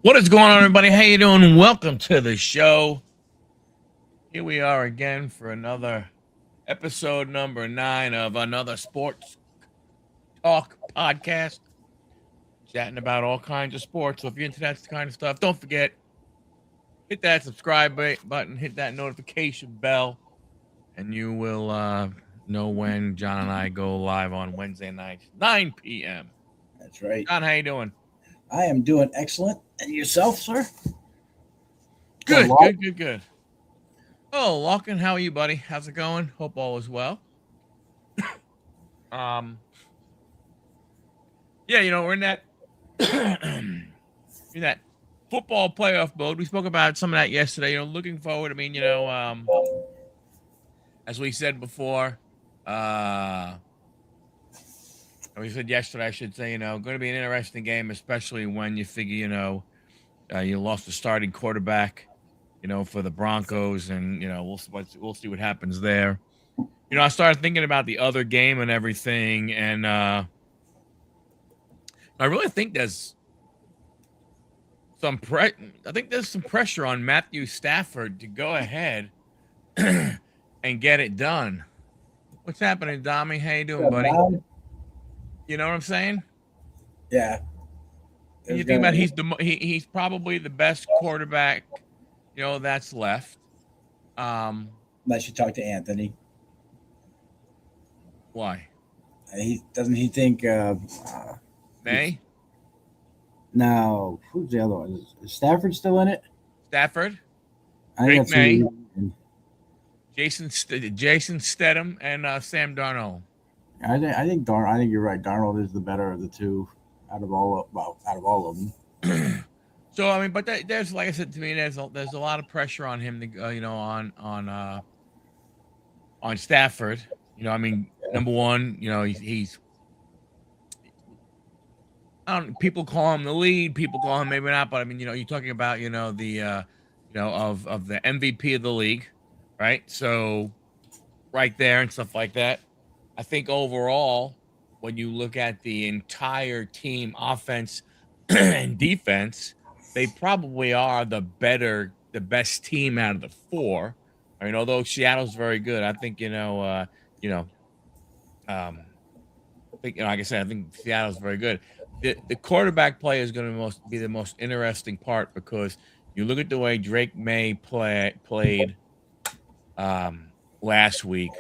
What is going on, everybody? How you doing? Welcome to the show. Here we are again for another episode number 9 of another sports talk podcast, chatting about all kinds of sports. So if you're into that kind of stuff, don't forget, hit that subscribe button, hit that notification bell, and you will know when John and I go live on Wednesday nights, 9 p.m. That's right. John, how you doing? I am doing excellent. And yourself, sir? Good, Well, good. Oh, Lachlan, how are you, buddy? How's it going? Hope all is well. Yeah, we're in that in that football playoff mode. We spoke about some of that yesterday. Looking forward. I mean, as we said before, we said yesterday, I should say, going to be an interesting game, especially when you figure, you lost the starting quarterback, for the Broncos, and we'll see what happens there. I started thinking about the other game and everything, and I really think there's some pressure on Matthew Stafford to go ahead and get it done. What's happening, Dommy? How you doing, buddy? You know what I'm saying? Yeah. And you think about he's probably the best quarterback, that's left. Unless you talk to Anthony. Why? He think May? No, who's the other one? Is Stafford still in it? Stafford? I Drake think May, Jason Stedham, and Sam Darnold. I think you're right. Darnold is the better of the two out of all of them. So I mean, but there's, like I said, to me, there's a lot of pressure on him to on Stafford. I mean, number one, he's people call him the lead, people call him maybe not, but I mean, you're talking about the of the MVP of the league, right? So right there and stuff like that. I think overall, when you look at the entire team, offense and defense, they probably are the best team out of the four. I mean, although Seattle's very good, I think I think like I said, I think Seattle's very good. The quarterback play is going to be the most interesting part, because you look at the way Drake May played last week,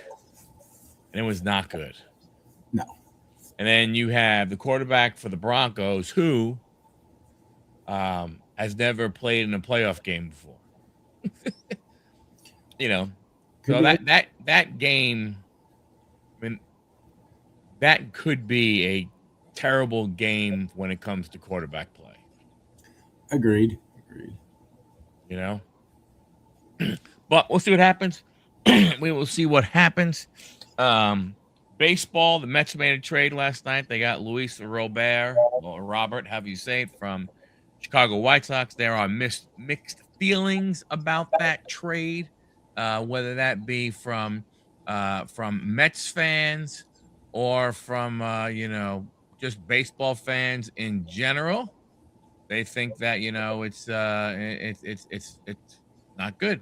and it was not good. No. And then you have the quarterback for the Broncos, who has never played in a playoff game before. So that game, I mean, that could be a terrible game when it comes to quarterback play. Agreed. But we'll see what happens. We will see what happens. Baseball, the Mets made a trade last night. They got Luis Robert, or Robert, however you say it, from Chicago White Sox. There are mixed feelings about that trade, whether that be from Mets fans or from just baseball fans in general. They think that it's not good,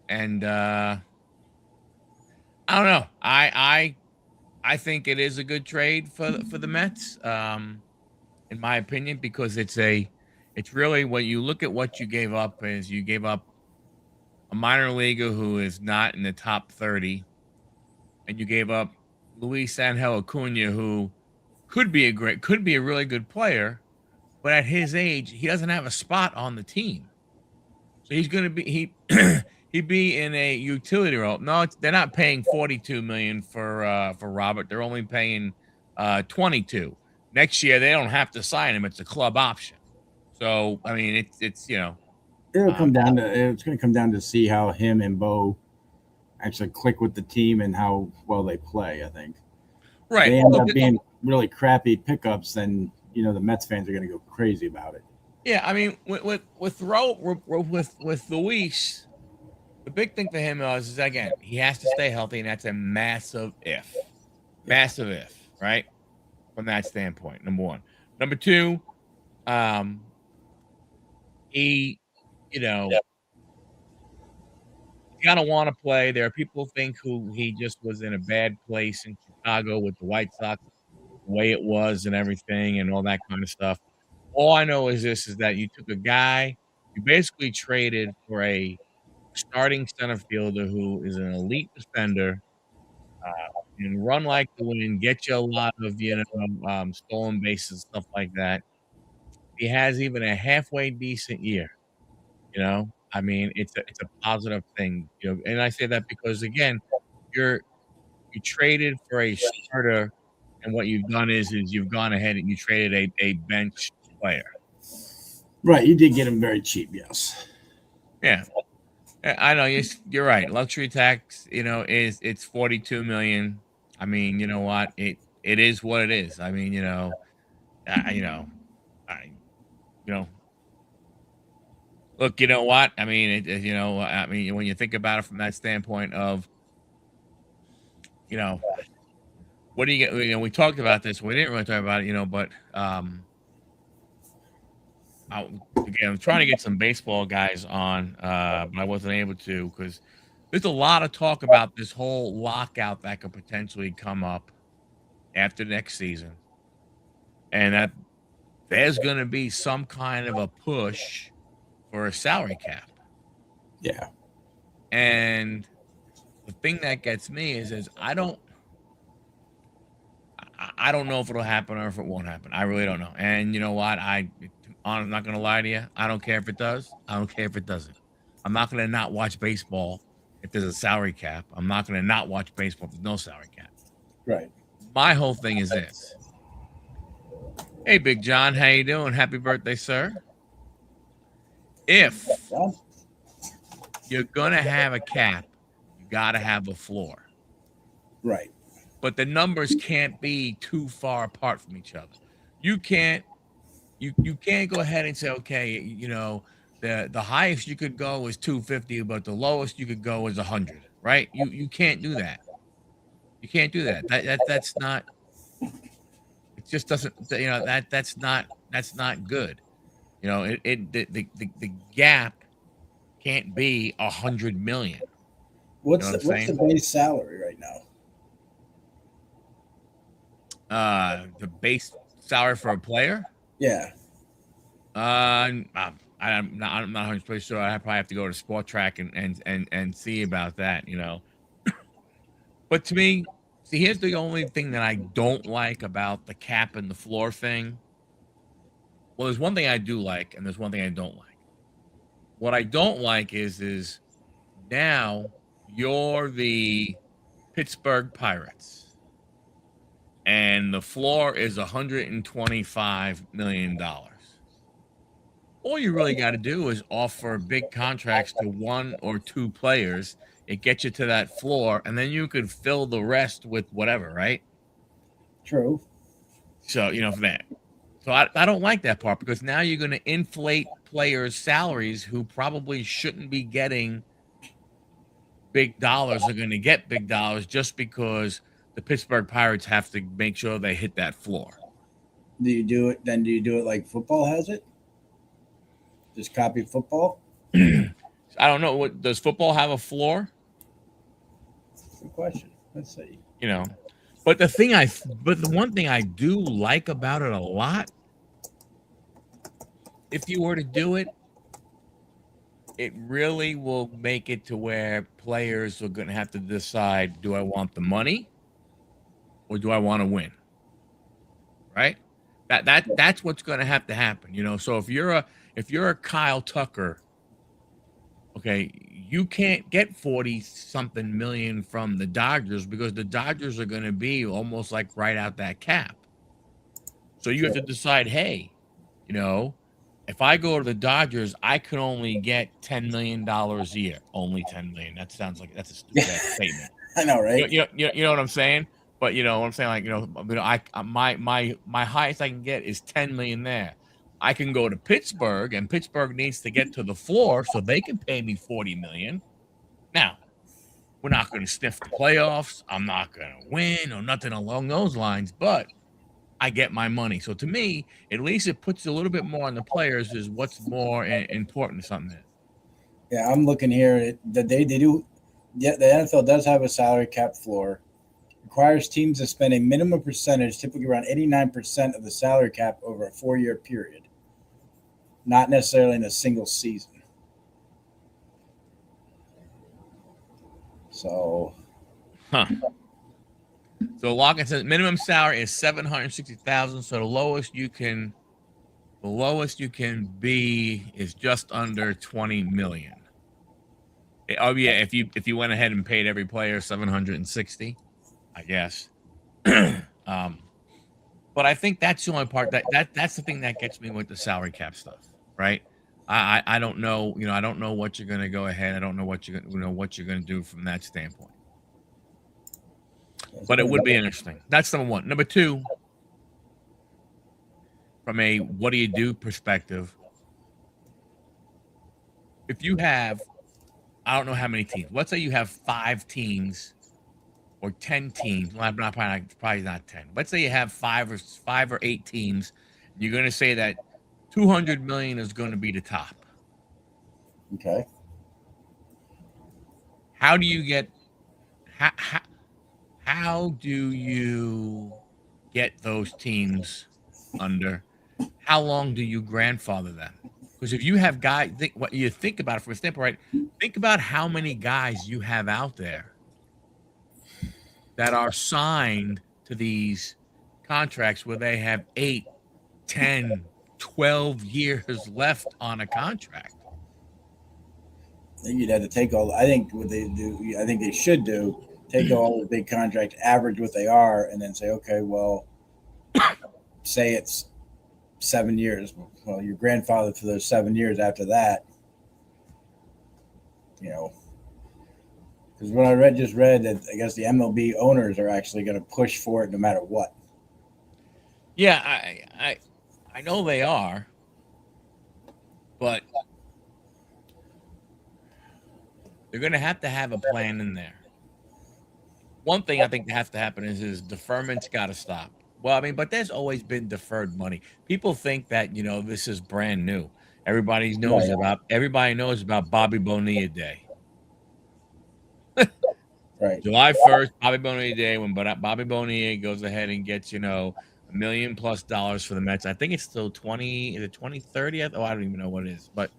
and I don't know. I think it is a good trade for the Mets, in my opinion, because it's really, when you look at what you gave up, is you gave up a minor leaguer who is not in the top 30, and you gave up Luis Angel Acuna, who could be a really good player, but at his age, he doesn't have a spot on the team. So he's going to be he'd be in a utility role. No, they're not paying $42 million for Robert. They're only paying $22 million. Next year, they don't have to sign him. It's a club option. So I mean, it's it'll come down to it's going to come down to see how him and Bo actually click with the team and how well they play. I think. Right. If they end up being really crappy pickups, then the Mets fans are going to go crazy about it. Yeah, I mean, with Luis, the big thing for him is again, he has to stay healthy, and that's a massive if, right? From that standpoint, number one. Number two, he, you know, he's gotta wanna play. There are people who think who he just was in a bad place in Chicago with the White Sox, the way it was and everything and all that kind of stuff. All I know is this, is that you took a guy you basically traded for a starting center fielder who is an elite defender, uh, can run like the wind, get you a lot of, stolen bases, stuff like that. He has even a halfway decent year, you know? I mean, it's a positive thing, and I say that because, again, you're you traded for a starter, and what you've done is you've gone ahead and you traded a bench player. Right. You did get him very cheap. Yes. Yeah. I know, you're right. Luxury tax, it's 42,000,000. I mean, you know what? It is what it is. I mean, I you know, look, you know what? I mean, I mean, when you think about it from that standpoint of, you know, what do you get? We talked about this. We didn't really talk about it, but again, I'm trying to get some baseball guys on, but I wasn't able to because there's a lot of talk about this whole lockout that could potentially come up after next season, and that there's going to be some kind of a push for a salary cap. Yeah. And the thing that gets me is I don't know if it'll happen or if it won't happen. I really don't know. And you know what? I'm not gonna lie to you. I don't care if it does. I don't care if it doesn't. I'm not gonna not watch baseball if there's a salary cap. I'm not gonna not watch baseball if there's no salary cap. Right. My whole thing is this. Hey, Big John, how you doing? Happy birthday, sir. If you're gonna have a cap, you gotta have a floor. Right. But the numbers can't be too far apart from each other. You can't you can't go ahead and say, okay, the highest you could go is 250, but the lowest you could go is 100, right? You can't do that. You can't do that. That's not. It just doesn't. That's not good. The gap can't be 100 million. What's the base salary right now? The base salary for a player. Yeah. I'm not 100% sure. I probably have to go to Sport Track and see about that. But to me, see, here's the only thing that I don't like about the cap and the floor thing. Well, there's one thing I do like, and there's one thing I don't like. What I don't like is now you're the Pittsburgh Pirates, and the floor is $125 million. All you really got to do is offer big contracts to one or two players. It gets you to that floor, and then you could fill the rest with whatever, right? True. So, for that. So I don't like that part because now you're going to inflate players' salaries who probably shouldn't be getting big dollars are going to get big dollars just because the Pittsburgh Pirates have to make sure they hit that floor. Do you do it? Then do you do it like football has it? Just copy football? I don't know. What does football have a floor? Good question. Let's see. But the one thing I do like about it a lot, if you were to do it, it really will make it to where players are going to have to decide, do I want the money or do I want to win? Right? That's what's going to have to happen, So if you're a Kyle Tucker, okay, you can't get 40 something million from the Dodgers because the Dodgers are going to be almost like right out that cap. So you have to decide, hey, if I go to the Dodgers, I can only get $10 million a year. Only 10 million. That sounds like that's a stupid statement. I know, right? You know what I'm saying? But what I'm saying, my highest I can get is 10 million there. I can go to Pittsburgh, and Pittsburgh needs to get to the floor so they can pay me 40 million. Now, we're not going to sniff the playoffs. I'm not going to win or nothing along those lines, but I get my money. So to me, at least it puts a little bit more on the players is what's more important to something is. Yeah, I'm looking here. They do. Yeah, the NFL does have a salary cap floor. Requires teams to spend a minimum percentage, typically around 89% of the salary cap over a 4-year period, not necessarily in a single season. So, Huh. So Logan says minimum salary is 760,000. So the lowest you can be is just under 20 million. Oh yeah, if you went ahead and paid every player 760, I guess. But I think that's the only part that's the thing that gets me with the salary cap stuff, right? I don't know, I don't know what you're gonna go ahead. I don't know what what you're gonna do from that standpoint. But it would be interesting. That's number one. Number two, from a what do you do perspective, if you have, I don't know how many teams. Let's say you have 5 teams or 10 teams. Well, probably not 10. Let's say you have 5 or 8 teams. You're going to say that 200 million is going to be the top. okay. How do you get how do you get those teams under? How long do you grandfather them? Because if you have guys, what you think about it from a standpoint, right? Think about how many guys you have out there that are signed to these contracts where they have 8, 10, 12 years left on a contract. I think you'd have to take all. I think what they do. I think they should do. Take all the big contracts, average what they are, and then say, okay, well, say it's 7 years. Well, your grandfather for those 7 years after that, because what I just read that I guess the MLB owners are actually going to push for it no matter what. Yeah, I know they are, but they're going to have a plan in there. One thing I think that has to happen is deferment's got to stop. Well, I mean, but there's always been deferred money. People think that this is brand new. Everybody knows about Bobby Bonilla Day. Right. July 1st, Bobby Bonilla Day, when Bobby Bonilla goes ahead and gets, $1 million+ for the Mets. I think it's still 2030. Oh, I don't even know what it is, but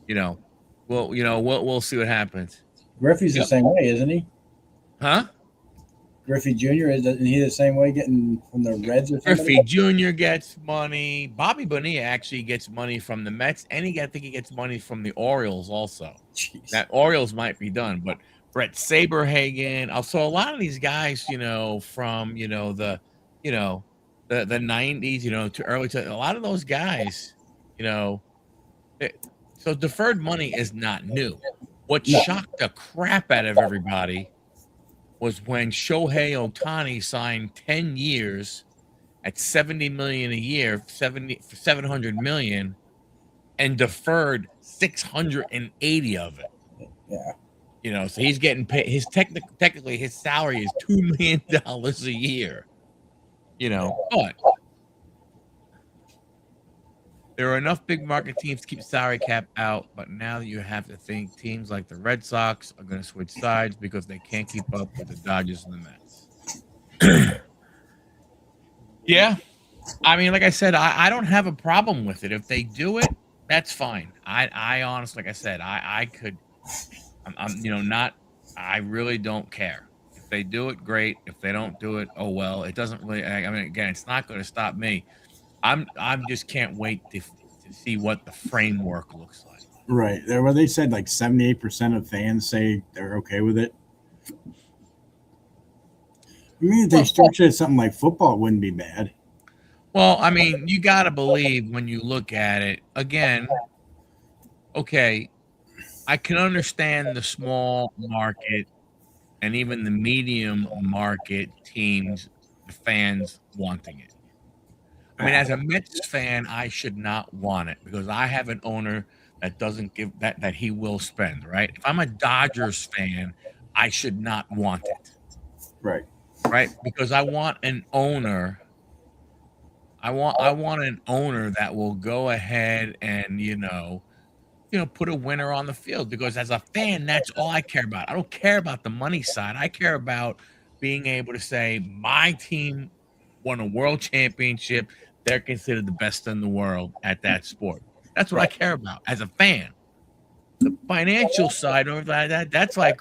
we'll see what happens. Griffey's the same way, isn't he? Huh? Griffey Jr. Isn't he the same way, getting from the Reds or something? Griffey Jr. gets money. Bobby Bonilla actually gets money from the Mets, and I think he gets money from the Orioles also. Jeez. That Orioles might be done, but Brett Saberhagen. So a lot of these guys, from the 90s, to early to a lot of those guys, so deferred money is not new. What shocked the crap out of everybody was when Shohei Ohtani signed 10 years at $70 million a year, 700 million, and deferred 680 of it. Yeah. So he's getting paid. Technically his salary is $2 million a year. But there are enough big market teams to keep salary cap out. But now you have to think teams like the Red Sox are going to switch sides because they can't keep up with the Dodgers and the Mets. Yeah. I mean, like I said, I don't have a problem with it. If they do it, that's fine. I honestly, like I said, I could, I really don't care. If they do it, great. If they don't do it, oh well. It doesn't really. I mean, again, it's not going to stop me. I'm just can't wait to see what the framework looks like. Right. Where they said like 78% of fans say they're okay with it. I mean, if they structured it something like football, it wouldn't be bad. Well, I mean, you got to believe when you look at it again. Okay, I can understand the small market and even the medium market teams, the fans wanting it. I mean, as a Mets fan, I should not want it because I have an owner that doesn't give that he will spend, right? If I'm a Dodgers fan, I should not want it. Right. Right? Because I want an owner I want an owner that will go ahead and, put a winner on the field because as a fan, that's all I care about. I don't care about the money side. I care about being able to say my team won a world championship. They're considered the best in the world at that sport. That's what I Right. care about as a fan. The financial side of that's like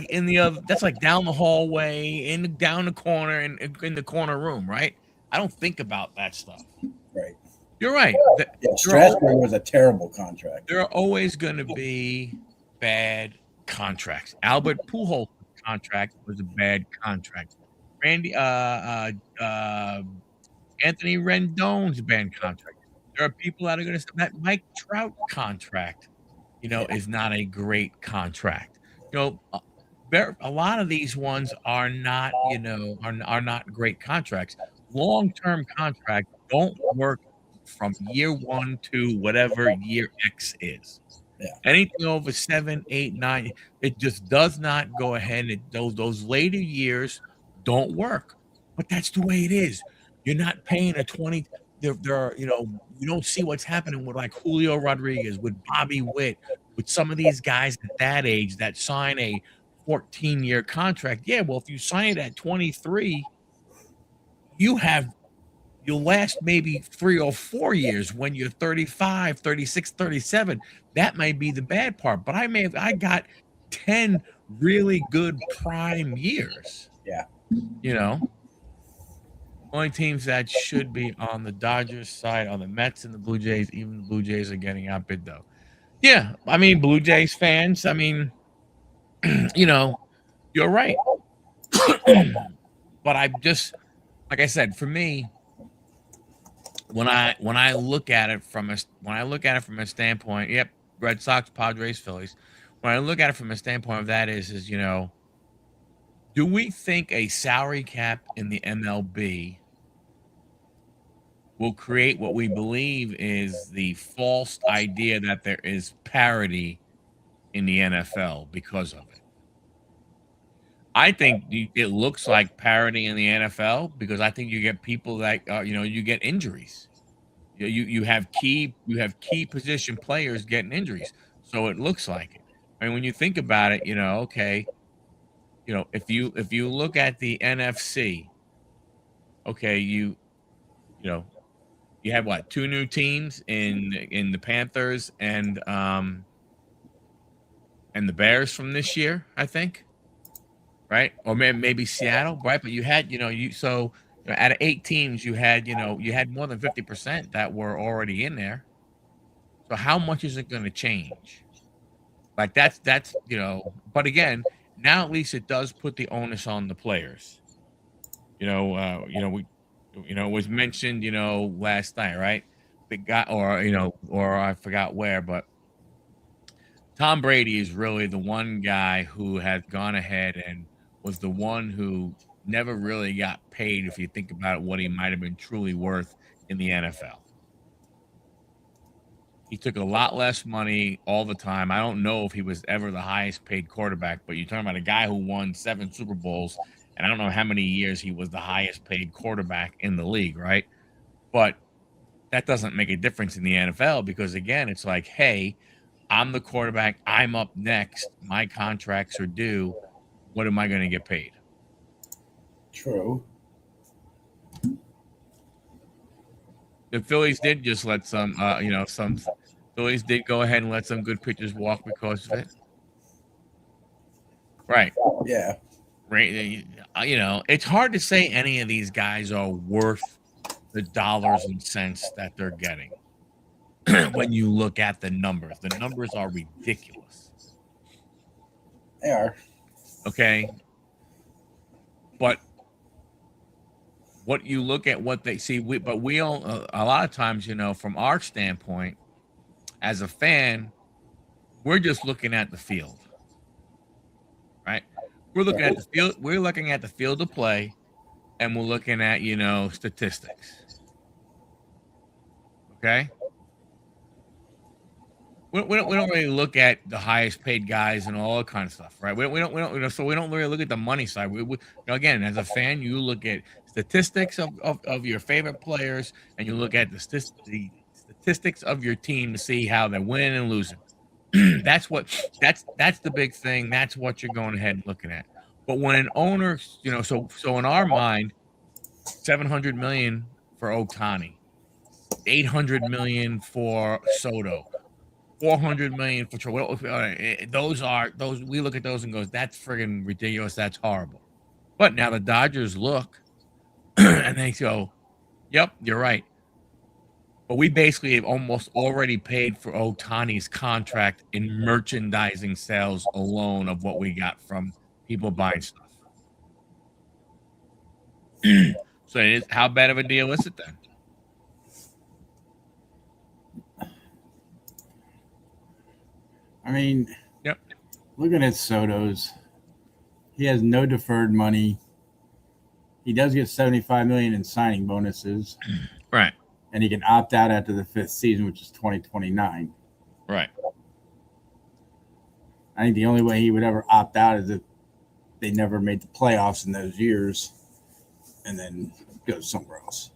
in the other that's like down the hallway, down the corner, in the corner room, right? I don't think about that stuff. Right. You're right. Yeah. There are Strasburg was a terrible contract. there are always gonna be bad contracts. Albert Pujols' contract was a bad contract. Randy Anthony Rendon's bad contract. There are people that are gonna say that Mike Trout contract, Yeah. is not a great contract. You know, there a lot of these ones are not, are not great contracts. Long-term contracts don't work from year 1 to whatever year X is. Yeah. Anything over 7, 8, 9, it just does not go ahead. Those later years don't work, but that's the way it is. You're not paying a 20. There are, you don't see what's happening with like Julio Rodriguez, with Bobby Witt, with some of these guys at that age that sign a 14-year contract. Yeah, well, if you sign it at 23, you have you'll last maybe 3 or 4 years. When you're 35, 36, 37, that may be the bad part, but I got 10 really good prime years, Yeah. you know? Only teams that should be on the Dodgers side are the Mets and the Blue Jays. Even the Blue Jays are getting outbid, though. Yeah, I mean, Blue Jays fans, I mean, you know, you're right. But I just like I said, for me, when I look at it from a standpoint, yep, Red Sox, Padres, Phillies. When I look at it from a standpoint of that is do we think a salary cap in the MLB will create what we believe is the false idea that there is parity in the NFL because of it? I think it looks like parity in the NFL because I think you get people that you get injuries. You have key position players getting injuries, so it looks like it. I mean, when you think about it, okay, if you look at the NFC, okay, you know you have what, two new teams in the Panthers and the Bears from this year, I think, right? Or maybe Seattle, right? But you had out of 8 teams, you had more than 50% that were already in there. So how much is it going to change? Like but again, now at least it does put the onus on the players. It was mentioned, last night, right? The guy, or I forgot where, but Tom Brady is really the one guy who has gone ahead and was the one who never really got paid. If you think about what he might have been truly worth in the NFL. He took a lot less money all the time. I don't know if he was ever the highest paid quarterback, but you're talking about a guy who won 7 Super Bowls, and I don't know how many years he was the highest paid quarterback in the league, right? But that doesn't make a difference in the NFL because, again, it's like, hey, I'm the quarterback. I'm up next. My contracts are due. What am I going to get paid? True. The Phillies did just let some Phillies did go ahead and let some good pitchers walk because of it. Right. Yeah. Right. It's hard to say any of these guys are worth the dollars and cents that they're getting when you look at the numbers. The numbers are ridiculous. They are. Okay. But what you look at what they see, we don't, a lot of times, from our standpoint, as a fan, we're just looking at the field, right? We're looking at the field. We're looking at the field of play, and we're looking at statistics. Okay. We don't really look at the highest paid guys and all that kind of stuff, right? We don't so we don't really look at the money side. Again, as a fan, you look at statistics of your favorite players, and you look at the statistics of your team to see how they're winning and losing. That's the big thing. That's what you're going ahead and looking at. But when an owner, so in our mind, 700 million for Otani, 800 million for Soto, 400 million for those we look at those and goes, that's friggin' ridiculous. That's horrible. But now the Dodgers look and they go, yep, you're right. But we basically have almost already paid for Otani's contract in merchandising sales alone of what we got from people buying stuff. So it is, how bad of a deal is it then? I mean, Yep. Looking at Soto's, he has no deferred money. He does get 75 million in signing bonuses, Right. and he can opt out after the 5th season, which is 2029. Right. I think the only way he would ever opt out is if they never made the playoffs in those years, and then go somewhere else.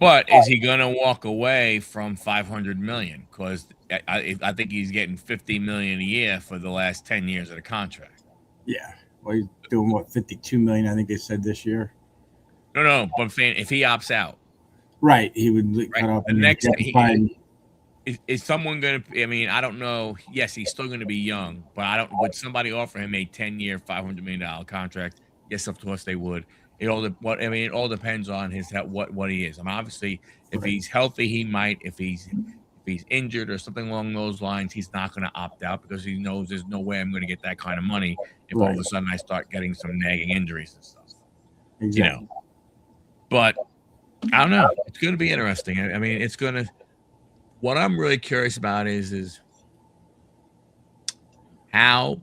But is he going to walk away from 500 million? Because I think he's getting 50 million a year for the last 10 years of the contract. Yeah. Well, he's doing what, 52 million, I think they said this year. No, but I'm saying if he opts out, right, he would cut off the next. Is someone going to? I mean, I don't know. Yes, he's still going to be young, but I don't. Would somebody offer him a 10-year, $500 million contract? Yes, of course they would. It all depends on his what he is. I mean, obviously, if he's healthy, he might. If he's injured or something along those lines, he's not going to opt out because he knows there's no way I'm going to get that kind of money if all of a sudden I start getting some nagging injuries and stuff. Exactly. But I don't know. It's going to be interesting. I mean, it's going to. What I'm really curious about is how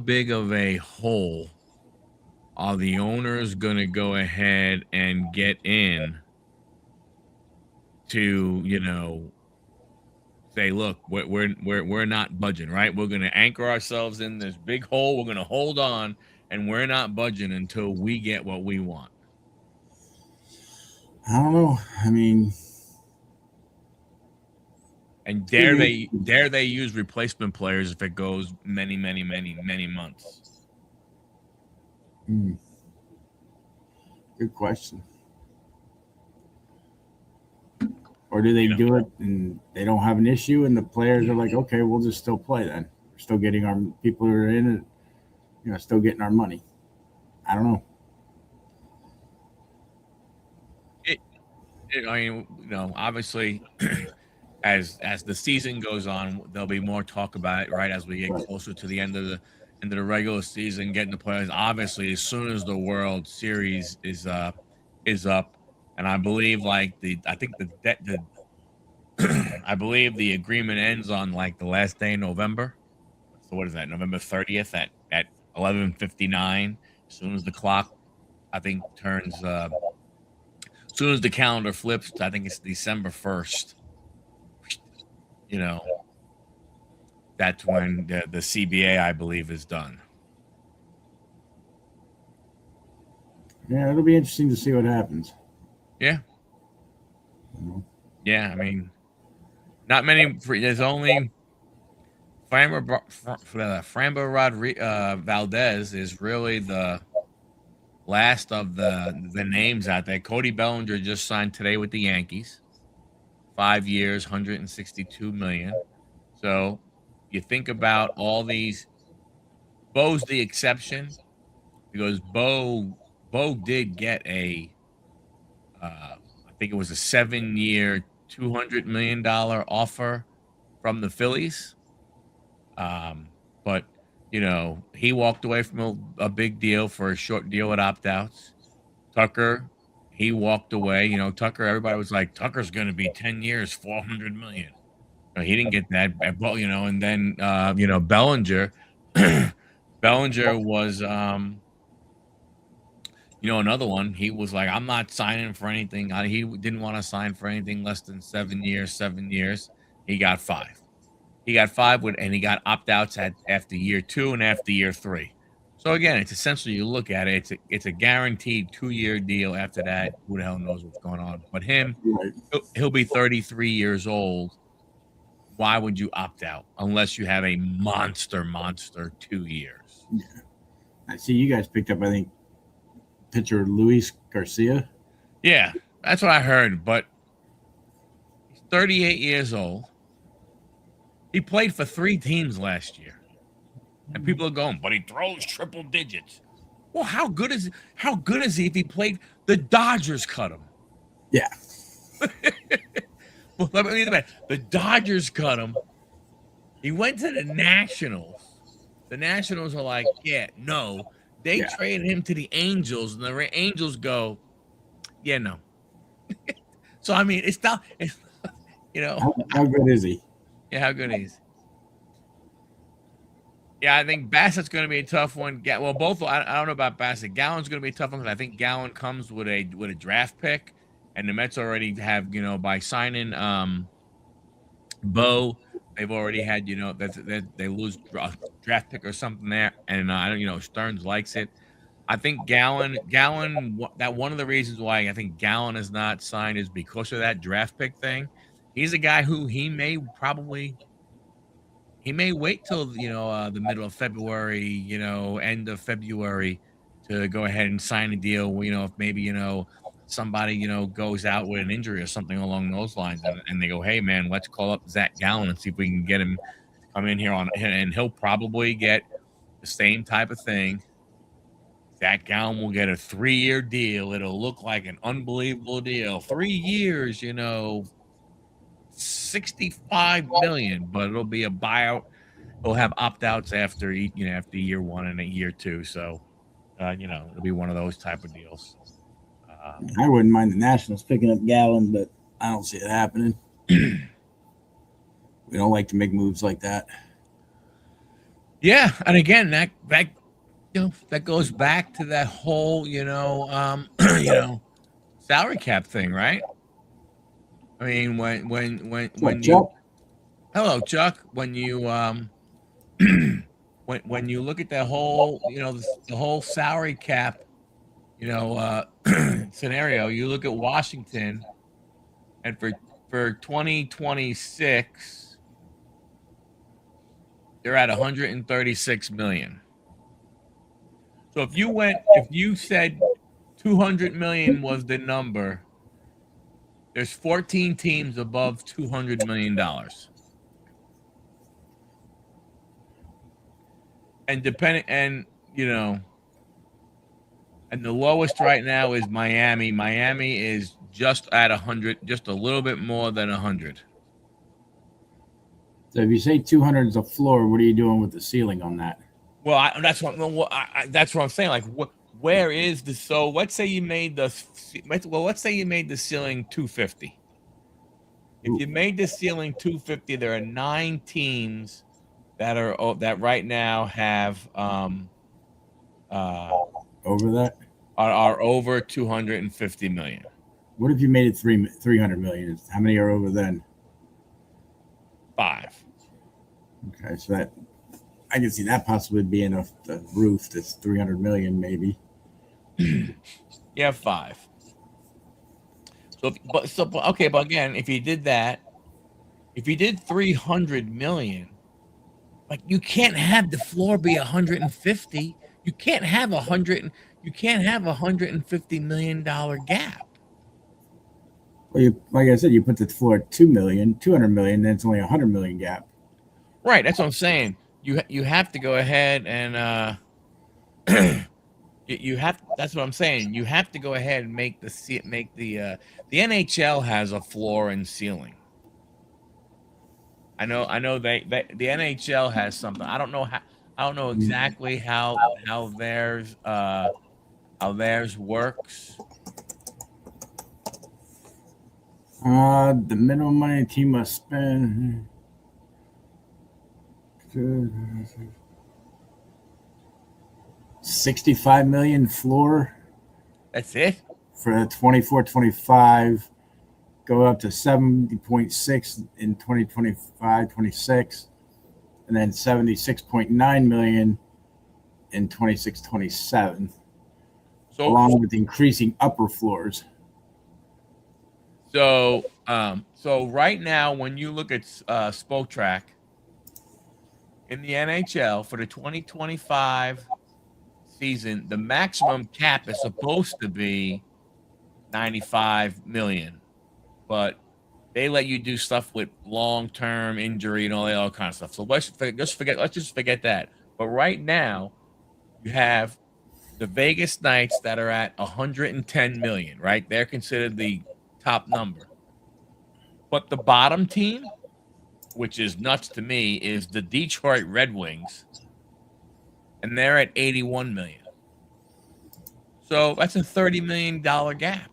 big of a hole are the owners going to go ahead and get in to, say, look, we're not budging, right? We're going to anchor ourselves in this big hole. We're going to hold on, and we're not budging until we get what we want. I don't know. I mean, and dare they use replacement players if it goes many months? Good question. Or do they do it and they don't have an issue and the players are like, okay, we'll just still play then. We're still getting our people who are in it, still getting our money. I don't know. Obviously, as the season goes on, there'll be more talk about it, right? As we get closer to the end of the regular season, getting the players. Obviously, as soon as the World Series is up, and I believe I believe the agreement ends on the last day in November. So what is that? November 30th at 11:59. As soon as the clock, I think, turns. As soon as the calendar flips, I think it's December 1st. That's when the CBA, I believe, is done. Yeah, it'll be interesting to see what happens. Yeah. Yeah, I mean, not many. There's only Framber Valdez is really the last of the names out there. Cody Bellinger just signed today with the Yankees. 5 years, 162 million. So you think about all these. Bo's the exception because Bo did get I think it was a 7-year, $200 million offer from the Phillies. But he walked away from a big deal for a short deal at opt-outs. Tucker, he walked away. Tucker, everybody was like, Tucker's going to be 10 years, 400 million. He didn't get that. And then, Bellinger, Bellinger was, another one. He was like, I'm not signing for anything. He didn't want to sign for anything less than 7 years. He got 5. He got 5 and he got opt-outs after year 2 and after year 3. So again, it's essentially you look at it, it's a guaranteed 2-year deal. After that, who the hell knows what's going on? But him, Right. he'll be 33 years old. Why would you opt out unless you have a monster 2 years? I see you guys picked up, I think, pitcher Luis Garcia. Yeah, that's what I heard. But he's 38 years old. He played for 3 teams last year, and people are going, but he throws triple digits. Well, how good is he if he played? The Dodgers cut him. Yeah. Well, let me the Dodgers cut him. He went to the Nationals. The Nationals are like, yeah, no. They traded him to the Angels, and the Angels go, yeah, no. So I mean, it's not, How good is he? Yeah, how good is he? Yeah, I think Bassett's going to be a tough one. Well, both. I don't know about Bassett. Gallen's going to be a tough one because I think Gallen comes with a draft pick, and the Mets already have, by signing Bo, they've already had, that they lose a draft pick or something there, and I don't, Stearns likes it. I think Gallen. That one of the reasons why I think Gallen is not signed is because of that draft pick thing. He's a guy who he may wait till the middle of February, end of February, to go ahead and sign a deal. If maybe somebody goes out with an injury or something along those lines, and they go, hey man, let's call up Zach Gallen and see if we can get him to come in here and he'll probably get the same type of thing. Zach Gallen will get a 3-year deal. It'll look like an unbelievable deal. 3 years, $65 million, but it'll be a buyout. He'll have opt-outs after year 1 and year 2. So, it'll be one of those type of deals. I wouldn't mind the Nationals picking up Gallen, but I don't see it happening. We don't like to make moves like that. Yeah, and again, that goes back to that whole salary cap thing, right? I mean, when Chuck? Hello, Chuck. When you when you look at that whole the whole salary cap scenario, you look at Washington, and for 2026 they're at 136 million. So if you said 200 million was the number, there's 14 teams above $200 million. And and the lowest right now is Miami. Miami is just at 100, just a little bit more than 100. So if you say 200 is a floor, what are you doing with the ceiling on that? Well, that's what I'm saying. Like, where is the let's say you made the ceiling 250. If you made the ceiling 250, there are 9 teams that right now have over that are over 250 million. What if you made it 300 million? How many are over then? 5. Okay, so that I can see that possibly being off the roof. That's 300 million, maybe. Yeah, 5. Okay, but again, if you did that, if you did 300 million, like, you can't have the floor be 150. You can't have $150 million gap. Well, like I said, you put the floor at 200 million, then it's only 100 million gap. Right, that's what I'm saying. You have to go ahead and that's what I'm saying. You have to go ahead and make the NHL has a floor and ceiling. I know the NHL has something. I don't know exactly how theirs works. The minimum money a team must spend. $65 million floor. That's it for 24-25. Go up to 70.6 in 2025-26, and then 76.9 million in 26-27, So along with increasing upper floors. so right now, when you look at Spoke Track in the NHL for the 2025 season, the maximum cap is supposed to be 95 million, but they let you do stuff with long-term injury and all that all kind of stuff. So let's just forget that. But right now, you have the Vegas Knights that are at 110 million, right? They're considered the top number. But the bottom team, which is nuts to me, is the Detroit Red Wings, and they're at 81 million. So that's a $30 million gap.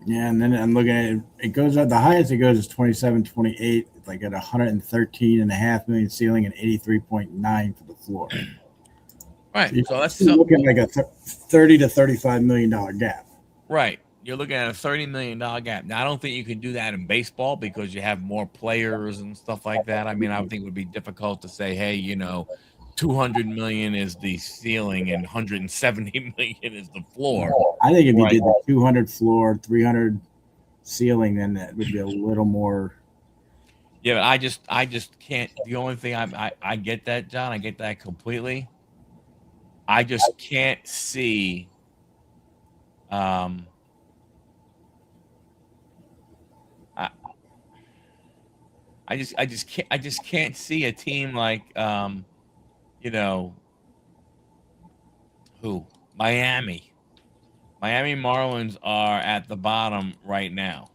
Yeah, and then I'm looking at it, it goes up, the highest it goes is 27-28, it's like at 113.5 million ceiling and 83.9 for the floor. Right. So you're So that's still looking like a 30 to $35 million gap. right. You're looking at a $30 million gap. Now, I don't think you can do that in baseball because you have more players and stuff like that. I mean, I would think it would be difficult to say, hey, 200 million is the ceiling and 170 million is the floor. I think if you Right. did the 200 floor, 300 ceiling, then that would be a little more. Yeah, but I just can't. The only thing I get that, John, I get that completely. I just can't see um I, I just can't see a team like you know who Miami. Miami Marlins are at the bottom right now.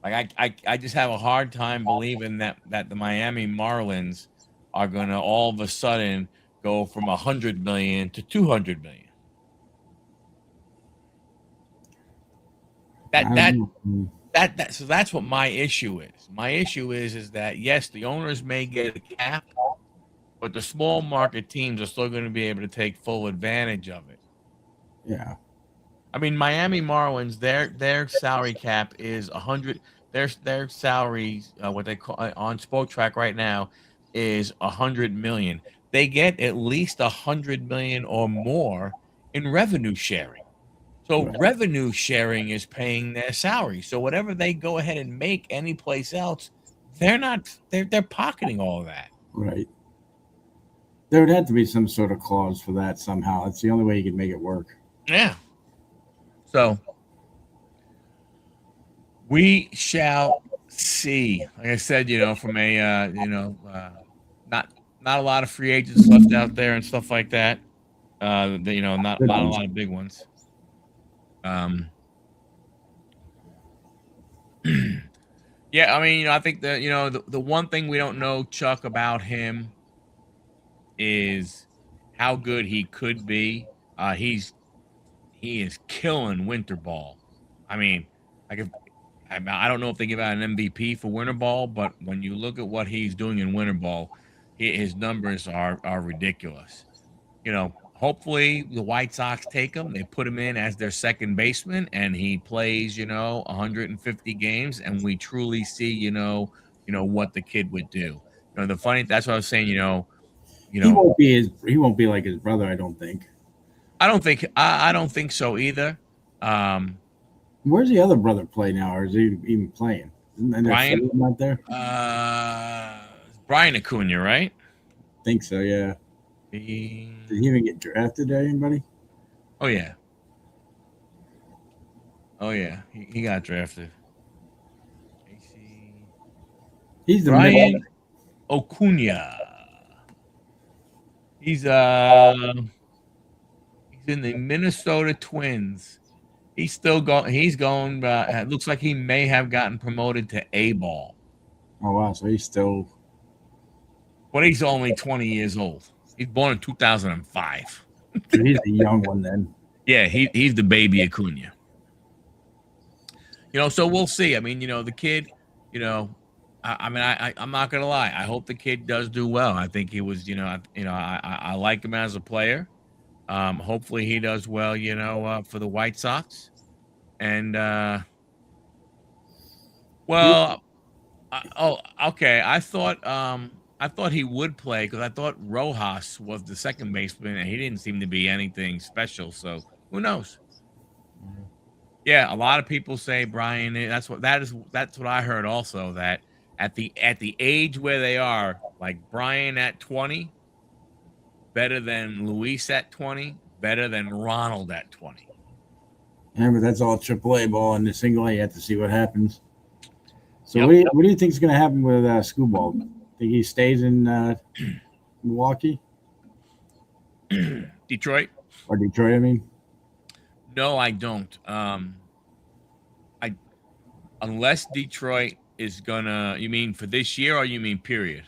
Like I just have a hard time believing that the Miami Marlins are gonna all of a sudden go from 100 million to 200 million. I That don't that know. so that's what my issue is. My issue is that yes, the owners may get a cap, but the small market teams are still going to be able to take full advantage of it. Yeah. I mean, Miami Marlins, their salary cap is 100. Their salaries, what they call on Spoke Track right now, is 100 million. They get at least 100 million or more in revenue sharing. So Right. revenue sharing is paying their salary. So whatever they go ahead and make any place else, they're pocketing all of that. Right. There would have to be some sort of clause for that somehow. It's the only way you could make it work. Yeah. So we shall see. Like I said, from a not not a lot of free agents left out there and stuff like that. Good Not a ones. lot of big ones. Um yeah, I mean, I think that the one thing we don't know, Chuck, about him is how good he could be. He is killing winter ball. I mean, like if I don't know if they give out an MVP for winter ball, but when you look at what he's doing in winter ball, his numbers are ridiculous. Hopefully the White Sox take him. They put him in as their second baseman, and he plays 150 games, and we truly see what the kid would do. That's what I was saying. You know, He won't be like his brother, I don't think. I don't think so either. Um, Where's the other brother play now, or is he even playing? Isn't there Brian, Philly out there? uh, Brian Acuna, right? Think so, yeah. Did he even get drafted by anybody? Oh yeah, oh yeah, he got drafted. Casey He's the middle. Brian Acuna. He's he's in the Minnesota Twins. He's still going. He's going. It looks like he may have gotten promoted to A ball, Oh wow, so he's still. but he's only 20 years old. He's born in 2005. So he's a young one then. Yeah, he's the baby Acuna. So we'll see. I mean, the kid, I mean, I'm not gonna lie. I hope the kid does do well. I think he was, I like him as a player. Hopefully he does well, for the White Sox. And well, oh, okay. I thought I thought he would play because I thought Rojas was the second baseman and he didn't seem to be anything special. So who knows? Yeah, a lot of people say Brian. That's what I heard also. That at the age where they are, like Brian at 20, better than Luis at 20, better than Ronald at 20. Yeah, but that's all AAA ball, and the single A, you have to see what happens. So, Yep. what do you think is going to happen with Screwball? Think he stays in Milwaukee Detroit? or Detroit? I mean, No, I don't. I unless Detroit is gonna. You mean for this year, or you mean period?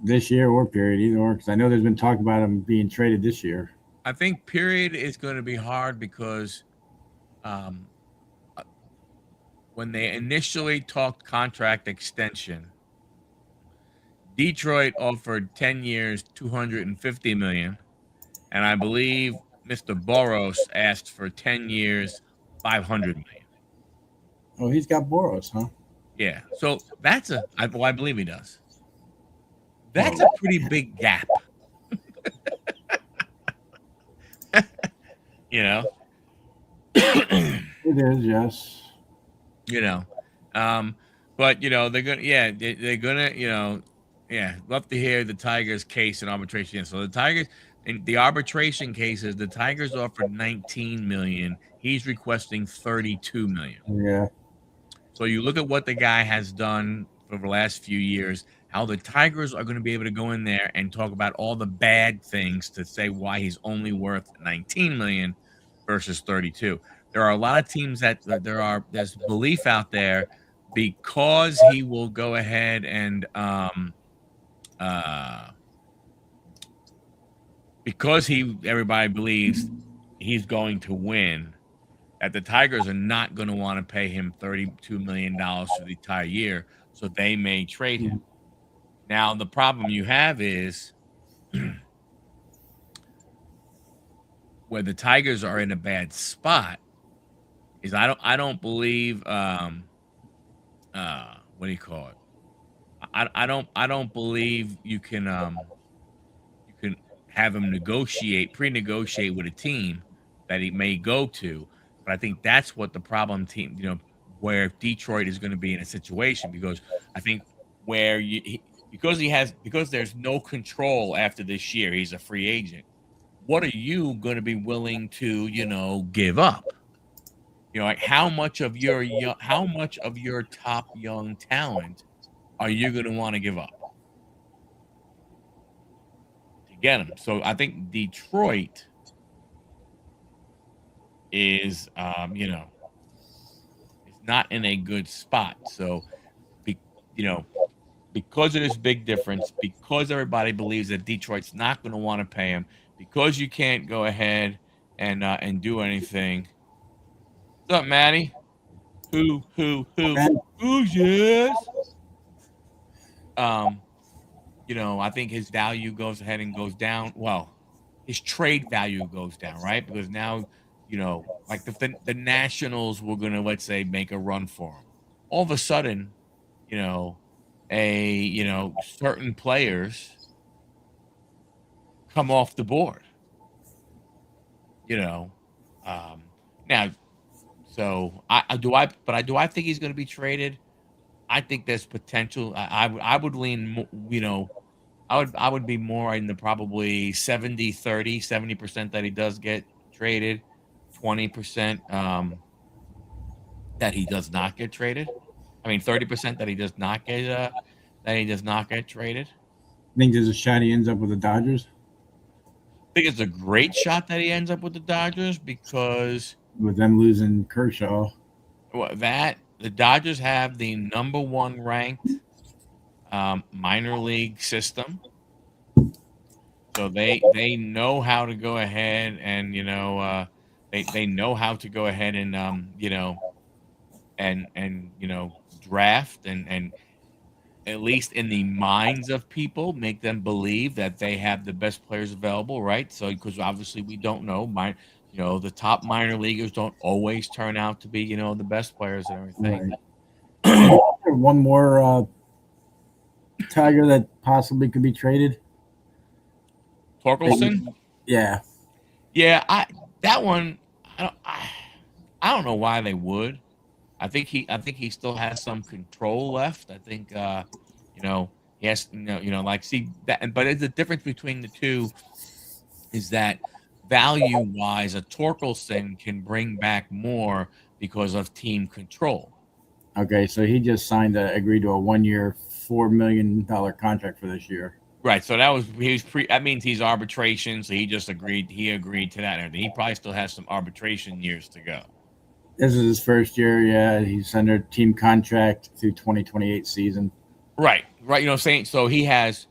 this year or period, either or. Because I know there's been talk about him being traded this year. I think period is going to be hard because um, uh, when they initially talked contract extension, Detroit offered 10 years, 250 million, and I believe Mr. Boros asked for 10 years, 500 million. Oh, he's got Boros, huh? Yeah, so I believe he does. That's Oh, a pretty big gap, you know. it is, yes. you know, but they're gonna, yeah, they're gonna, yeah, love to hear the Tigers' case in arbitration. So the Tigers in the arbitration cases, the Tigers offered 19 million. He's requesting 32 million. Yeah. So you look at what the guy has done for the last few years, how the Tigers are going to be able to go in there and talk about all the bad things to say why he's only worth 19 million versus 32. There are a lot of teams there's belief out there because he will go ahead and uh because everybody believes he's going to win, that the Tigers are not going to want to pay him $32 million for the entire year, so they may trade him. Now, the problem you have is where the Tigers are in a bad spot is I don't believe what do you call it? I don't believe you can have him pre-negotiate with a team that he may go to. But I think that's what the problem team, where Detroit is going to be in a situation, because I think where because there's no control after this year, he's a free agent. What are you going to be willing to, give up? Like how much of your top young talent are you going to want to give up to get him? So I think Detroit is, it's not in a good spot. So, be, you know, because of this big difference, because everybody believes that Detroit's not going to want to pay him, because you can't go ahead and do anything. What's up, Maddie? Okay. Who's yes? Um, I think his value goes ahead and goes down. Well, his trade value goes down, right? Because now, like the Nationals were gonna, let's say, make a run for him. All of a sudden, certain players come off the board. You know, now, so do I think he's going to be traded? I think there's potential. I would lean, I would be more in the probably 70-30, 70% that he does get traded, 20% that he does not get traded. I mean, 30% that he does not get traded. I think there's a shot he ends up with the Dodgers I think it's a great shot that he ends up with the Dodgers because with them losing Kershaw. the Dodgers have the number one ranked minor league system. So they know how to go ahead and they know how to go ahead and draft and at least in the minds of people make them believe that they have the best players available, right? So because obviously we don't know, the top minor leaguers don't always turn out to be the best players and everything. Right. One more Tiger that possibly could be traded? Torkelson? Yeah. Yeah, that one. I don't. I don't know why they would. I think he still has some control left. I think you know, he has like see that but the difference between the two is that value wise a Torkelson can bring back more because of team control. Okay, so he just agreed to a 1 year, $4 million contract for this year. Right. So that means he's arbitration, so he agreed to that and everything. He probably still has some arbitration years to go. This is his first year. Yeah, he's under team contract through 2028 season. Right. Right. You know what I'm saying? So he has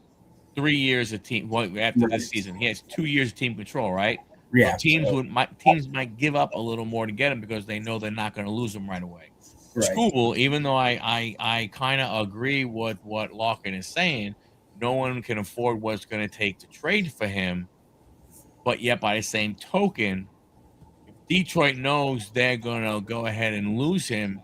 3 years of team. Well, after this Right. season, he has 2 years of team control, right? So Yeah. So, teams might give up a little more to get him because they know they're not going to lose him right away. right. School, even though I kind of agree with what Larkin is saying, no one can afford what it's going to take to trade for him. But yet, by the same token, if Detroit knows they're going to go ahead and lose him,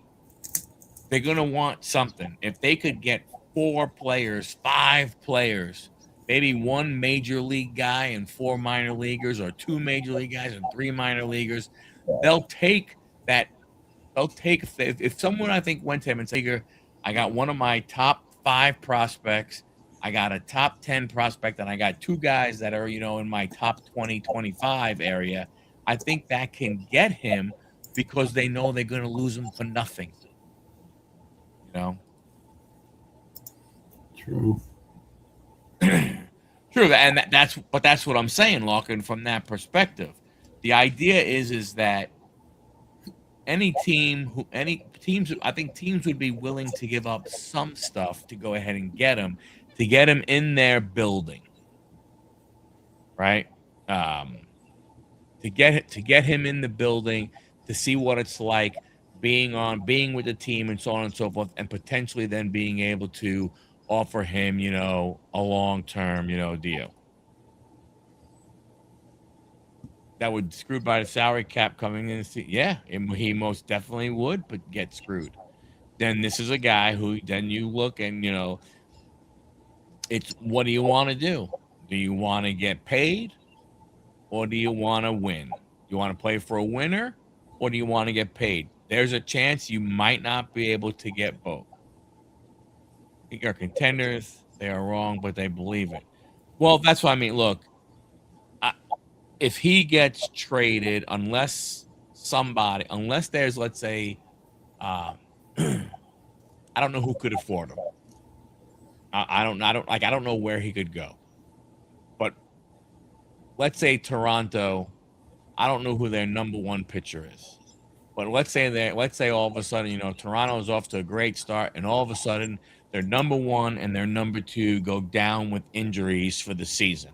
they're going to want something. If they could get 4 players, 5 players, maybe 1 major league guy and 4 minor leaguers, or 2 major league guys and 3 minor leaguers, they'll take that. They'll take if someone I think went to him and said, I got one of my top 5 prospects, I got a top 10 prospect, and I got 2 guys that are in my top 20, 25 area. I think that can get him because they know they're going to lose him for nothing. You know. True. True, and that's what I'm saying, Larkin, from that perspective. The idea is that any teams, I think teams would be willing to give up some stuff to go ahead and get him in their building, right? To get him in the building to see what it's like being with the team and so on and so forth, and potentially then being able to offer him, a long-term, deal. That would screwed by the salary cap coming in. Yeah, he most definitely would, but get screwed. Then this is a guy who then you look and it's what do you want to do? Do you want to get paid, or do you want to win? You want to play for a winner, or do you want to get paid? There's a chance you might not be able to get both. I think our contenders, they are wrong, but they believe it. Well, that's what I mean. Look, if he gets traded, unless there's, let's say, I don't know who could afford him. I don't know where he could go. But let's say Toronto, I don't know who their number 1 pitcher is. But let's say all of a sudden, Toronto is off to a great start, and all of a sudden their number 1 and their number 2 go down with injuries for the season.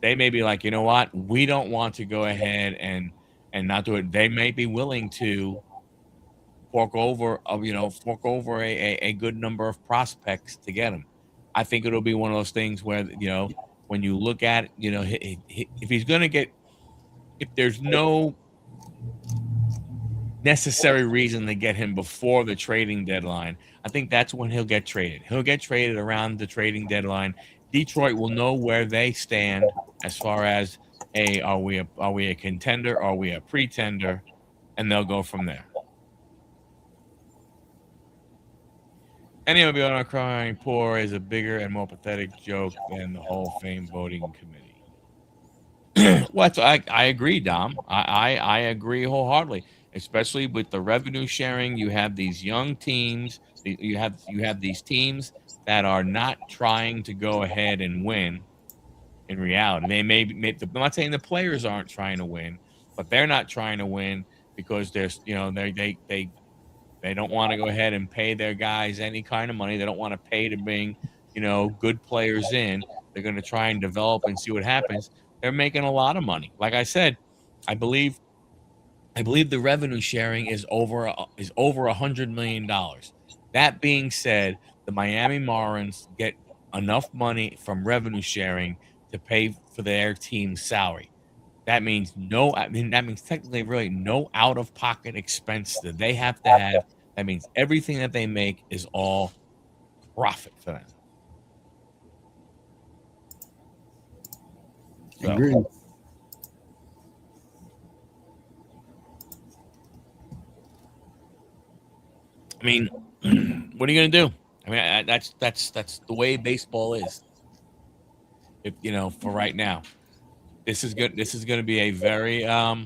They may be like, you know what, we don't want to go ahead and not do it. They may be willing to fork over a good number of prospects to get him. I think it'll be one of those things where when you look at it, if he's going to get, if there's no necessary reason to get him before the trading deadline, I think that's when he'll get traded. He'll get traded around the trading deadline. Detroit will know where they stand as far as are we a contender, are we a pretender, and they'll go from there. Any of you on our crying poor is a bigger and more pathetic joke than the Hall of Fame voting committee. What I agree, Dom. I agree wholeheartedly, especially with the revenue sharing. You have these young teams. You have these teams that are not trying to go ahead and win. In reality, they I'm not saying the players aren't trying to win, but they're not trying to win because there's they don't want to go ahead and pay their guys any kind of money. They don't want to pay to bring good players in. They're going to try and develop and see what happens. They're making a lot of money. Like I said, I believe the revenue sharing is over $100 million. That being said, the Miami Marlins get enough money from revenue sharing to pay for their team's salary. That means that means technically really no out-of-pocket expense that they have to have. That means everything that they make is all profit for them. So, Agreed. I mean, what are you gonna do? I mean, that's the way baseball is. If for right now, this is good. This is going to be a very uh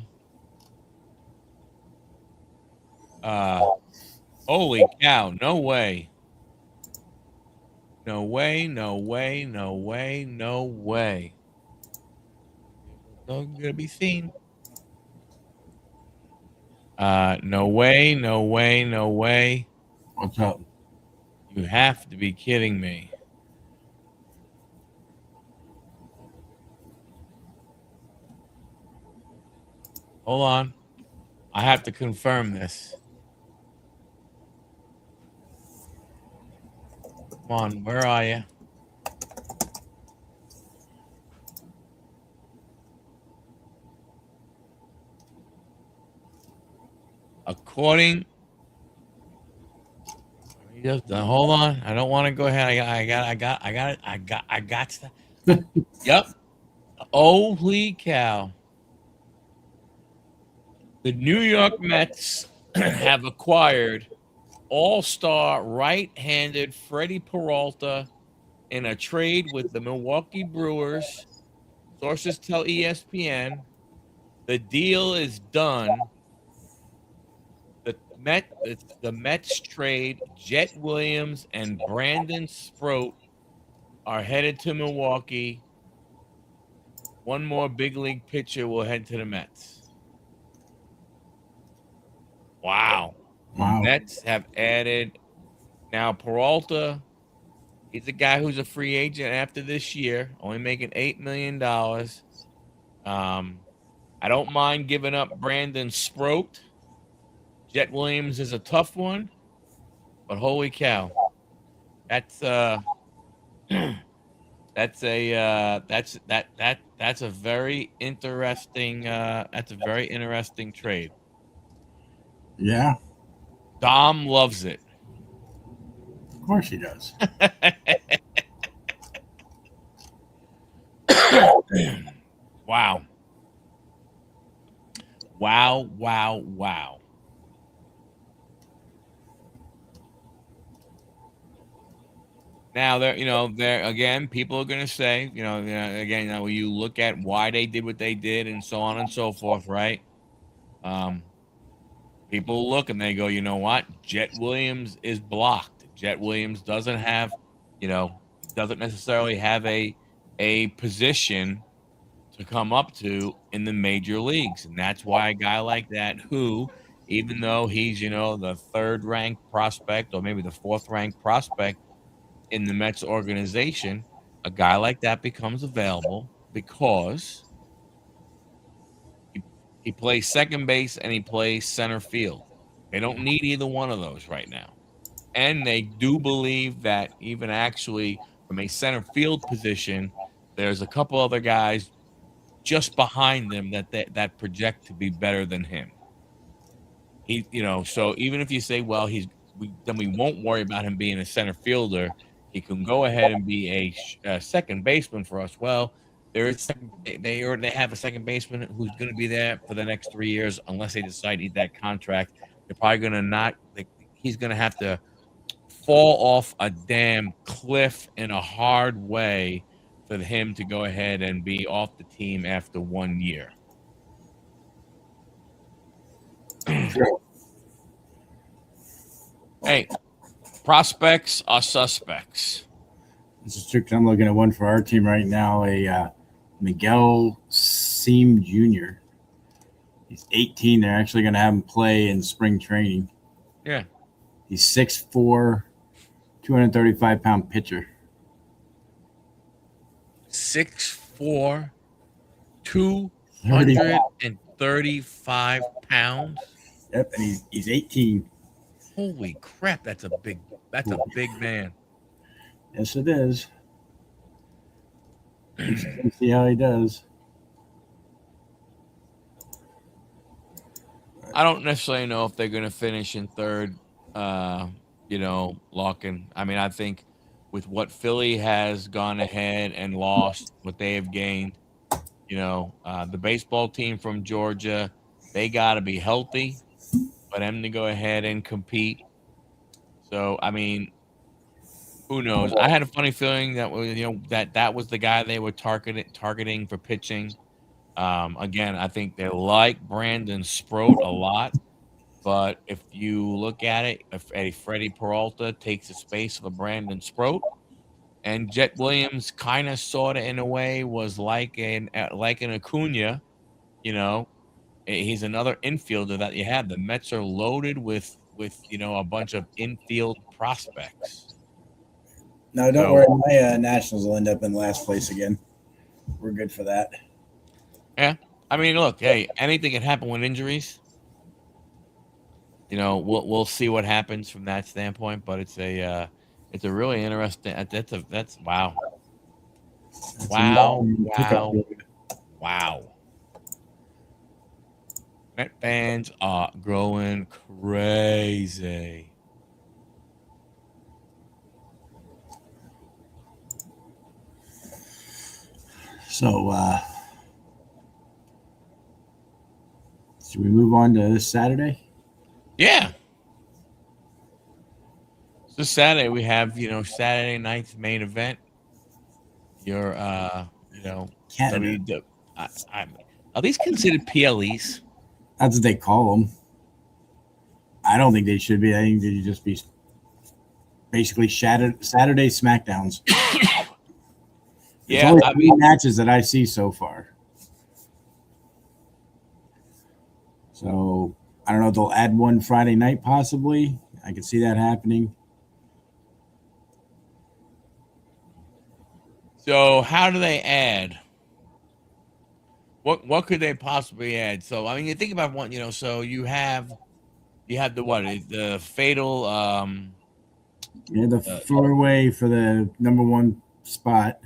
holy cow! No way! No way! No way! No way! No way! No gonna be seen. No way! No way! No way! What's up? You have to be kidding me! Hold on, I have to confirm this. Come on, where are you? According, just hold on. I don't want to go ahead. I got that. Yep. Holy cow! The New York Mets have acquired all-star right-handed Freddie Peralta in a trade with the Milwaukee Brewers. Sources tell ESPN the deal is done. The Mets trade Jet Williams and Brandon Sproat are headed to Milwaukee. One more big league pitcher will head to the Mets. Wow. The Wow. Mets have added now Peralta. He's a guy who's a free agent after this year, only making $8 million. I don't mind giving up Brandon Sproat. Jet Williams is a tough one, but holy cow, that's that's a very interesting trade. Yeah, Dom loves it. of course he does. Wow. Wow, wow, wow. Now there again, people are going to say, again, when you look at why they did what they did and so on and so forth, right? People look and they go, you know what? Jet Williams is blocked. Jet Williams doesn't necessarily have a position to come up to in the major leagues. And that's why a guy like that, who, even though he's, the third ranked prospect or maybe the fourth ranked prospect in the Mets organization, a guy like that becomes available because he plays second base and he plays center field. They don't need either one of those right now. And they do believe that even actually from a center field position, there's a couple other guys just behind them that project to be better than him. So even if you say, well, then we won't worry about him being a center fielder. He can go ahead and be a second baseman for us. Well, they have a second baseman who's going to be there for the next 3 years unless they decide to eat that contract. They're probably going to not. He's going to have to fall off a damn cliff in a hard way for him to go ahead and be off the team after 1 year. Hey, prospects are suspects. This is true. I'm looking at one for our team right now. A Miguel Seam Jr. He's 18. They're actually going to have him play in spring training. Yeah. He's 6'4", 235-pound pitcher. 6'4", 235 pounds. Yep, and he's 18. Holy crap, that's a big man. Yes, it is. Let's see how he does. I don't necessarily know if they're going to finish in third, Larkin. I mean, I think with what Philly has gone ahead and lost, what they have gained, The baseball team from Georgia, they got to be healthy for them to go ahead and compete. So, I mean, who knows? I had a funny feeling that that was the guy they were targeting for pitching. Again, I think they like Brandon Sproat a lot, but if you look at it, if a Freddie Peralta takes the space of a Brandon Sproat, and Jet Williams kind of sort of in a way was like an Acuna, you know, he's another infielder that you have. The Mets are loaded with a bunch of infield prospects. No, don't So worry. My Nationals will end up in last place again. We're good for that. yeah, I mean, look, hey, anything can happen with injuries. We'll see what happens from that standpoint, but it's a really interesting. That's wow, That's a wow, long pickup wow, road. wow. Met fans are growing crazy. So, should we move on to this Saturday? Yeah. So Saturday we have Saturday night's main event. Your Canada. W. Are these considered PLEs? That's what they call them. I don't think they should be. I think they should just be basically Saturday SmackDowns. It's Yeah, only I three mean, matches that I see so far. So I don't know if they'll add one Friday night possibly. I can see that happening. so how do they add? What could they possibly add? So I mean, you think about one, so you have the fatal Yeah, the uh, 4-way for the number one spot.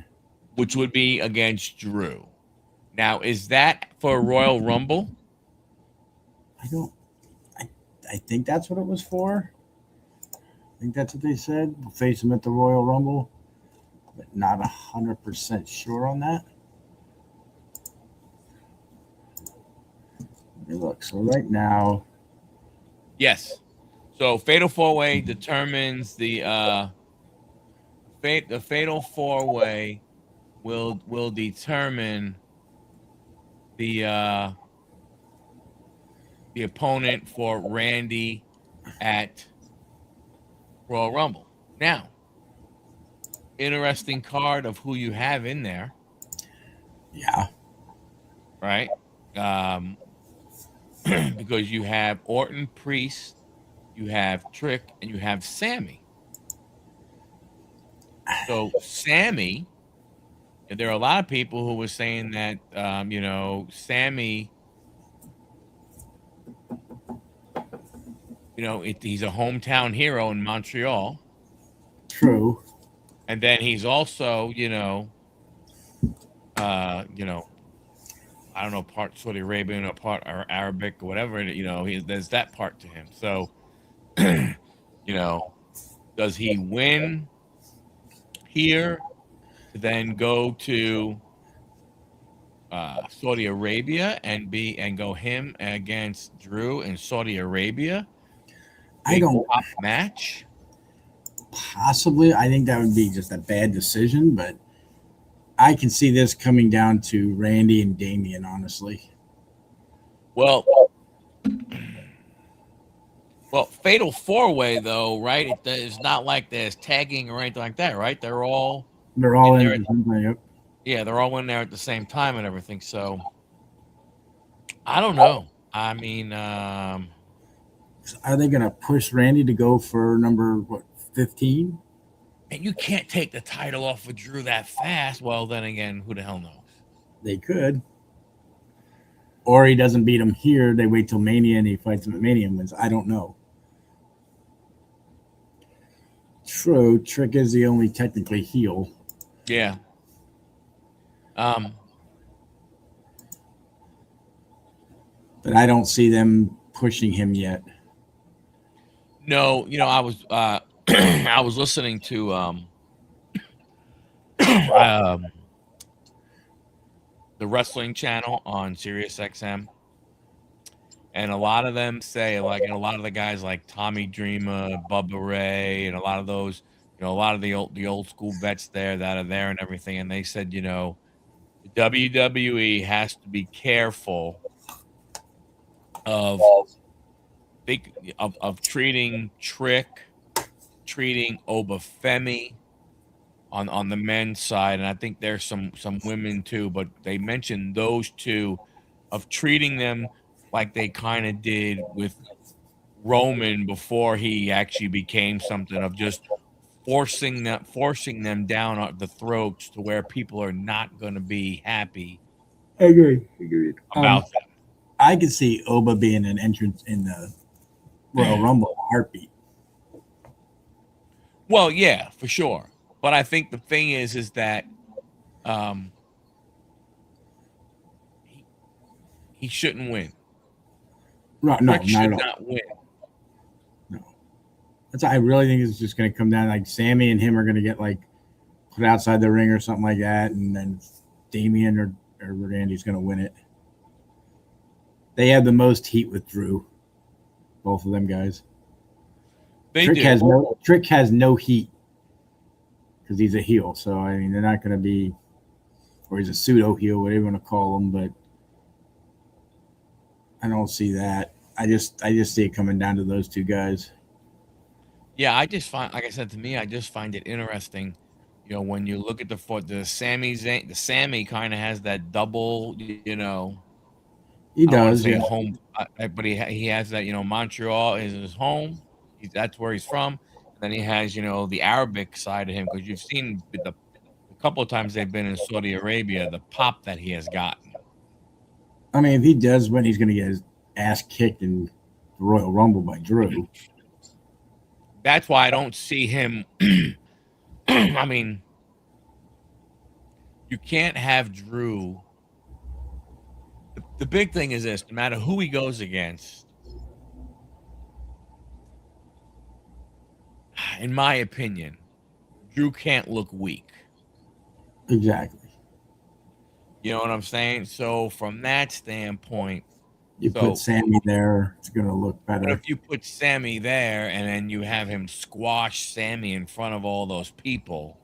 which would be against Drew. Now, is that for Royal Rumble? I don't. I, I think that's what it was for. I think that's what they said. We'll face them at the Royal Rumble, but not 100% sure on that. Let me look. So right now, Yes. So Fatal Four Way determines the Fatal Four Way will determine the uh the opponent for Randy at Royal Rumble. Now, interesting card of who you have in there, yeah, right? Um, because you have Orton, Priest, you have Trick, and you have Sammy. So Sammy, and there are a lot of people who were saying that Sammy, he's a hometown hero in Montreal, true. and then he's also I don't know, part Saudi Arabian or part Arabic or whatever. There's that part to him. So, you know, does he win here to then go to Saudi Arabia and go him against Drew in Saudi Arabia? I Big don't top match. possibly. I think that would be just a bad decision, but I can see this coming down to Randy and Damian, honestly. Well, Fatal Four Way though, right? It's not like there's tagging or anything like that, right? They're all They're all in in there. at the same time. Yep. Yeah, they're all in there at the same time and everything. So I don't know. I mean, Are they going to push Randy to go for number 15? and you can't take the title off of Drew that fast. Well, then again, who the hell knows? They could. Or he doesn't beat him here. They wait till Mania and he fights him at Mania and wins. I don't know. True. Trick is the only technically heel. Yeah. But I don't see them pushing him yet. No, I was I was listening to the the wrestling channel on Sirius XM, and a lot of them say, like, and a lot of the guys like Tommy Dreamer, Bubba Ray, and a lot of those, a lot of the old school vets there that are there and everything, and they said, the WWE has to be careful of treating Trick, treating Obafemi on the men's side, and I think there's some women too, but they mentioned those two, of treating them like they kind of did with Roman before he actually became something, of just forcing them down the throats to where people are not going to be happy I agree. Agreed. about them. I could see Oba being an entrance in the Royal Rumble in a heartbeat. Well, yeah, for sure. But I think the thing is that he shouldn't win. No, Trick not should at all. not win. No, I really think it's just going to come down like Sammy and him are going to get like put outside the ring or something like that, and then Damian or Randy's going to win it. They have the most heat with Drew, both of them guys. Trick has no heat because he's a heel. So I mean, they're not going to be, or he's a pseudo heel, whatever you want to call him. But I don't see that. I just see it coming down to those two guys. Yeah, I just find, like I said, to me, I just find it interesting. When you look at the Sammy kind of has that double, He I don't want to does, say yeah. home, but he has that, Montreal is his home. That's where he's from. And then he has, the Arabic side of him, because you've seen the couple of times they've been in Saudi Arabia, the pop that he has gotten. I mean, if he does win, he's going to get his ass kicked in the Royal Rumble by Drew. That's why I don't see him. I mean, you can't have Drew. The big thing is this: no matter who he goes against, in my opinion, Drew can't look weak. Exactly. You know what I'm saying? So from that standpoint, you put Sammy there, it's going to look better. But if you put Sammy there and then you have him squash Sammy in front of all those people,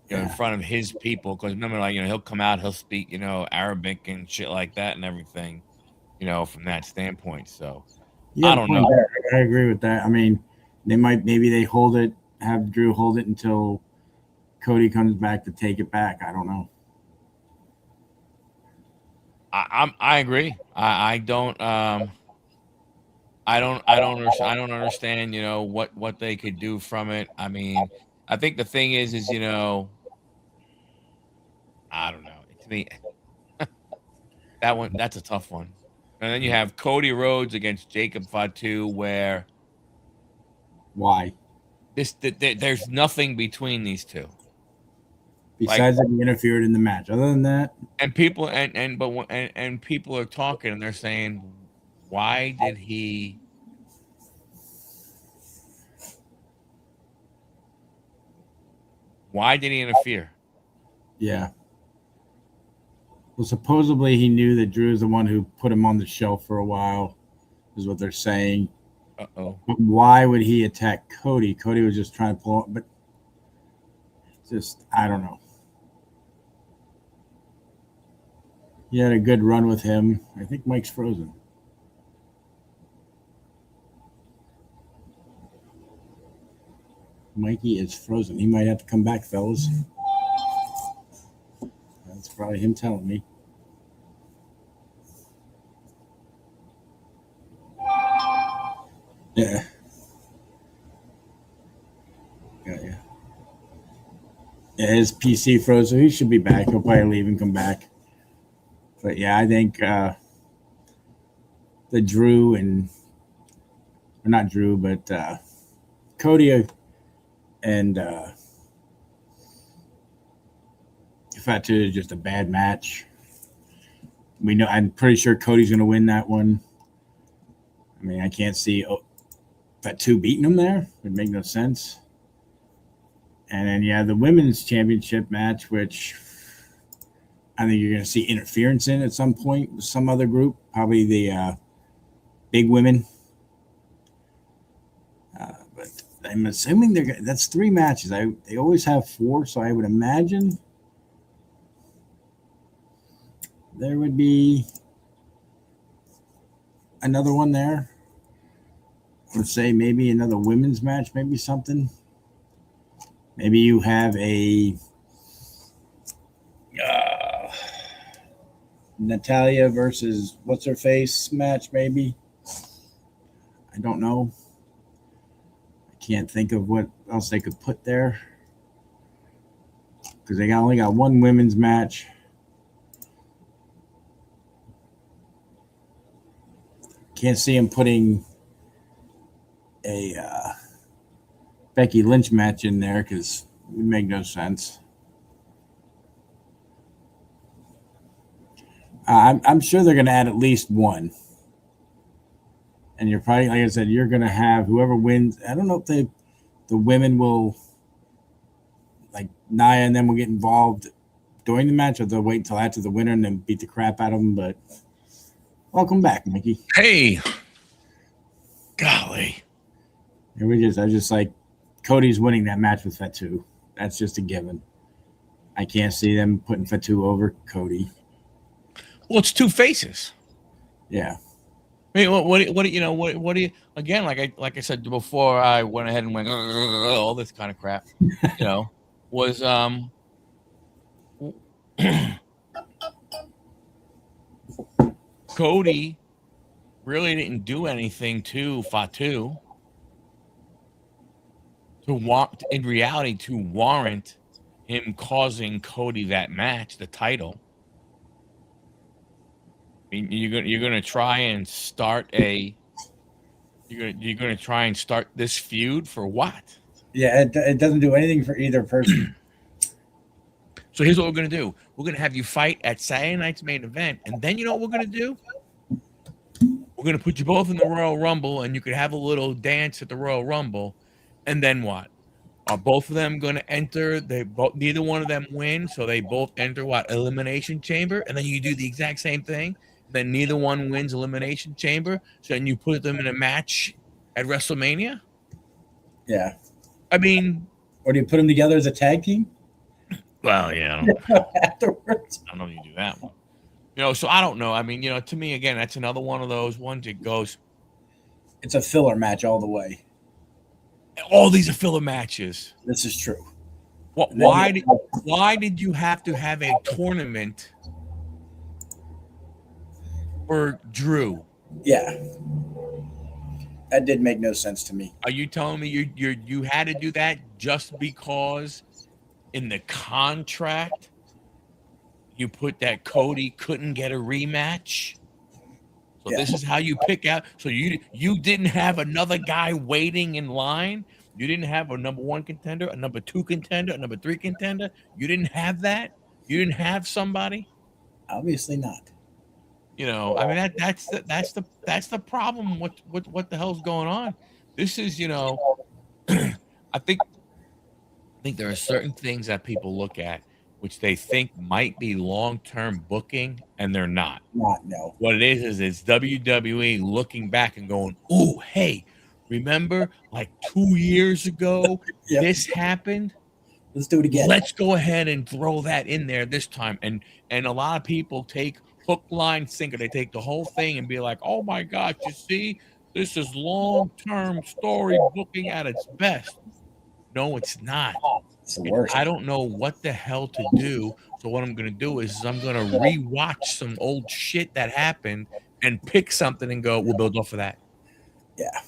in front of his people, because remember, like, he'll come out, he'll speak, Arabic and shit like that and everything, from that standpoint. So I don't know. I agree with that. I mean, maybe they have Drew hold it until Cody comes back to take it back. I don't know. I agree. I don't understand, what they could do from it. I mean, I think the thing is, I don't know. To me, that's a tough one. And then you have Cody Rhodes against Jacob Fatu, where why? There's nothing between these two. Besides that he interfered in the match. Other than that, and people and people are talking and they're saying, why did he interfere? Yeah. Well, supposedly he knew that Drew is the one who put him on the shelf for a while, is what they're saying. Uh-oh. But why would he attack Cody? Cody was just trying to pull him, but I don't know. He had a good run with him. I think Mike's frozen. Mikey is frozen. He might have to come back, fellas. That's probably him telling me. Yeah. Yeah. His PC froze, so he should be back. He'll probably leave and come back. But yeah, I think the Drew or not Drew, but Cody and Fatu is just a bad match. We know. I'm pretty sure Cody's going to win that one. I mean, I can't see Fatu beating him there. It would make no sense. And then the women's championship match, which I think you're going to see interference in at some point with some other group, probably the big women. But I'm assuming that's 3 matches. They always have 4, so I would imagine there would be another one there. Let's say maybe another women's match, maybe something. Maybe you have a Natalia versus what's her face match, maybe. I don't know. I can't think of what else they could put there because they only got 1 women's match. Can't see them putting a Becky Lynch match in there because it would make no sense. I'm sure they're going to add at least 1. And you're probably, like I said, you're going to have whoever wins. I don't know if the women will, like Nia and them will get involved during the match, or they'll wait until after the winner and then beat the crap out of them. But welcome back, Mickey. Hey, golly. I just like Cody's winning that match with Fatu. That's just a given. I can't see them putting Fatu over Cody. Well, it's 2 faces. Yeah. I mean, what do you again? Like I said before, I went ahead and went all this kind of crap. Was Cody really didn't do anything to Fatu in reality to warrant him causing Cody that match, the title. I mean, you're gonna try and start this feud for what? Yeah, it doesn't do anything for either person. So here's what we're gonna do: we're gonna have you fight at Saturday night's main event, and then you know what we're gonna do? We're gonna put you both in the Royal Rumble, and you could have a little dance at the Royal Rumble, and then what? Are both of them going to enter? Neither one of them win, so they both enter Elimination Chamber, and then you do the exact same thing. Then neither one wins Elimination Chamber, so then you put them in a match at WrestleMania. Yeah, I mean, or do you put them together as a tag team? Well, yeah, Afterwards, I don't know if you do that one. So I don't know. I mean, to me, again, that's another one of those ones. It goes. It's a filler match all the way. All these are filler matches. This is true. Why did you have to have a tournament for Drew? Yeah, that did make no sense to me. Are you telling me you had to do that just because in the contract you put that Cody couldn't get a rematch? So This is how you pick out. So you didn't have another guy waiting in line. You didn't have a number 1 contender, a number 2 contender, a number 3 contender. You didn't have that. You didn't have somebody. Obviously not. I mean that's the problem. What the hell's going on? This is I think there are certain things that people look at which they think might be long-term booking, and they're not. No. What it is it's WWE looking back and going, "Oh, hey, remember like 2 years ago, Yep. This happened? Let's do it again. Let's go ahead and throw that in there this time." And a lot of people take hook, line, sinker. They take the whole thing and be like, "Oh my gosh, you see, this is long-term story booking at its best." No, it's not. It's the worst. I don't know what the hell to do. So what I'm going to do is I'm going to rewatch some old shit that happened and pick something and go, we'll build off of that. Yeah.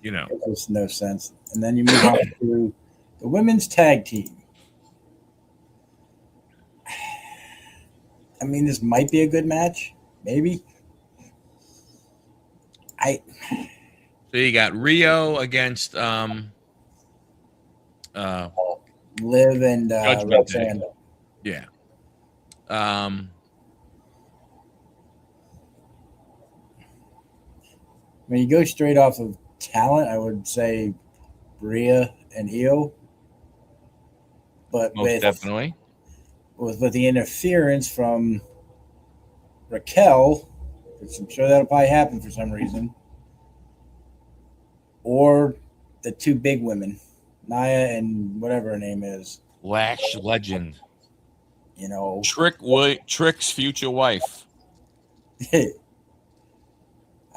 It makes no sense. And then you move on to the women's tag team. I mean, this might be a good match. Maybe. So you got Rio against Liv and Roxanne. Yeah. When you go straight off of talent, I would say Rhea and Io. But most definitely. with the interference from Raquel, which I'm sure that'll probably happen for some reason, or the two big women, Naya and whatever her name is. Lash Legend. You know, Trick's future wife. I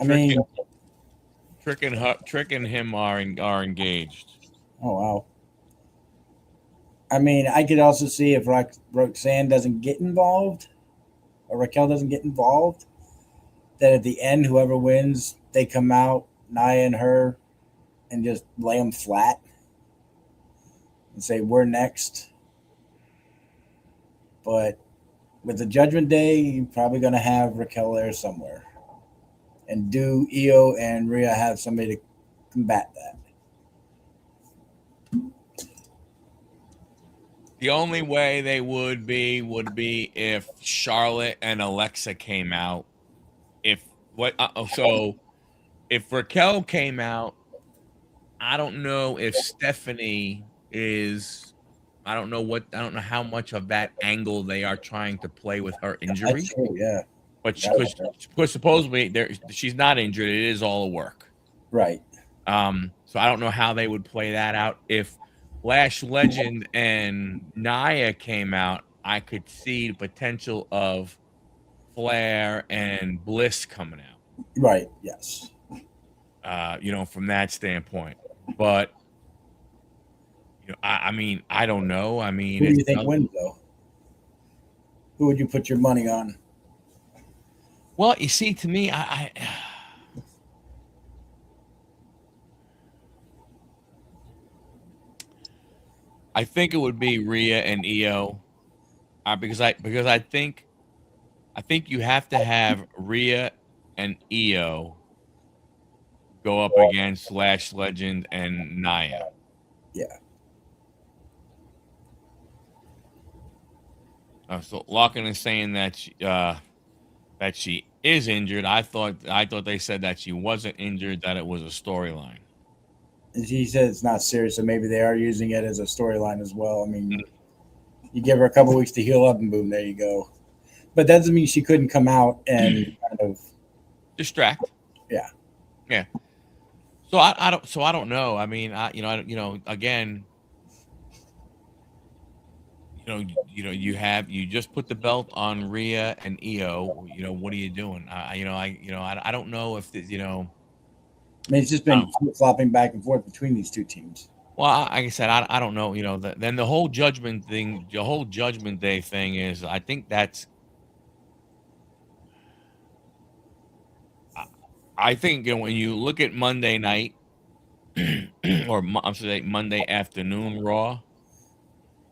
Trick, mean, Trick and him are engaged. oh wow. I mean, I could also see if Roxanne doesn't get involved or Raquel doesn't get involved, that at the end, whoever wins, they come out, Naya and her, and just lay them flat and say, we're next. But with the Judgment Day, you're probably going to have Raquel there somewhere. And do Io and Rhea have somebody to combat that? The only way they would be if Charlotte and Alexa came out. If if Raquel came out, I don't know if Stephanie is. I don't know how much of that angle they are trying to play with her injury. That's true, yeah. But because supposedly she's not injured, it is all a work. Right. So I don't know how they would play that out. If Lash Legend and Naya came out, I could see the potential of Flair and Bliss coming out. Right. Yes. From that standpoint. But I mean, I don't know. I mean, who do you think wins though? Who would you put your money on? Well, you see, to me, I think it would be Rhea and Io, because I think you have to have Rhea and Io go up against Lash Legend and Naya. Yeah. So Locken is saying that she is injured. I thought they said that she wasn't injured, that it was a storyline. He said it's not serious, so maybe they are using it as a storyline as well. I mean, you give her a couple weeks to heal up, and boom, there you go. But that doesn't mean she couldn't come out and kind of distract. Yeah. Yeah. So I don't know. I mean, again, you just put the belt on Rhea and Io. What are you doing? I don't know if I mean, it's just been flopping back and forth between these two teams. Well, like I said, I don't know. Then the whole Judgment Day thing is, I think that's. I think when you look at Monday night, or I'm sorry, Monday afternoon Raw,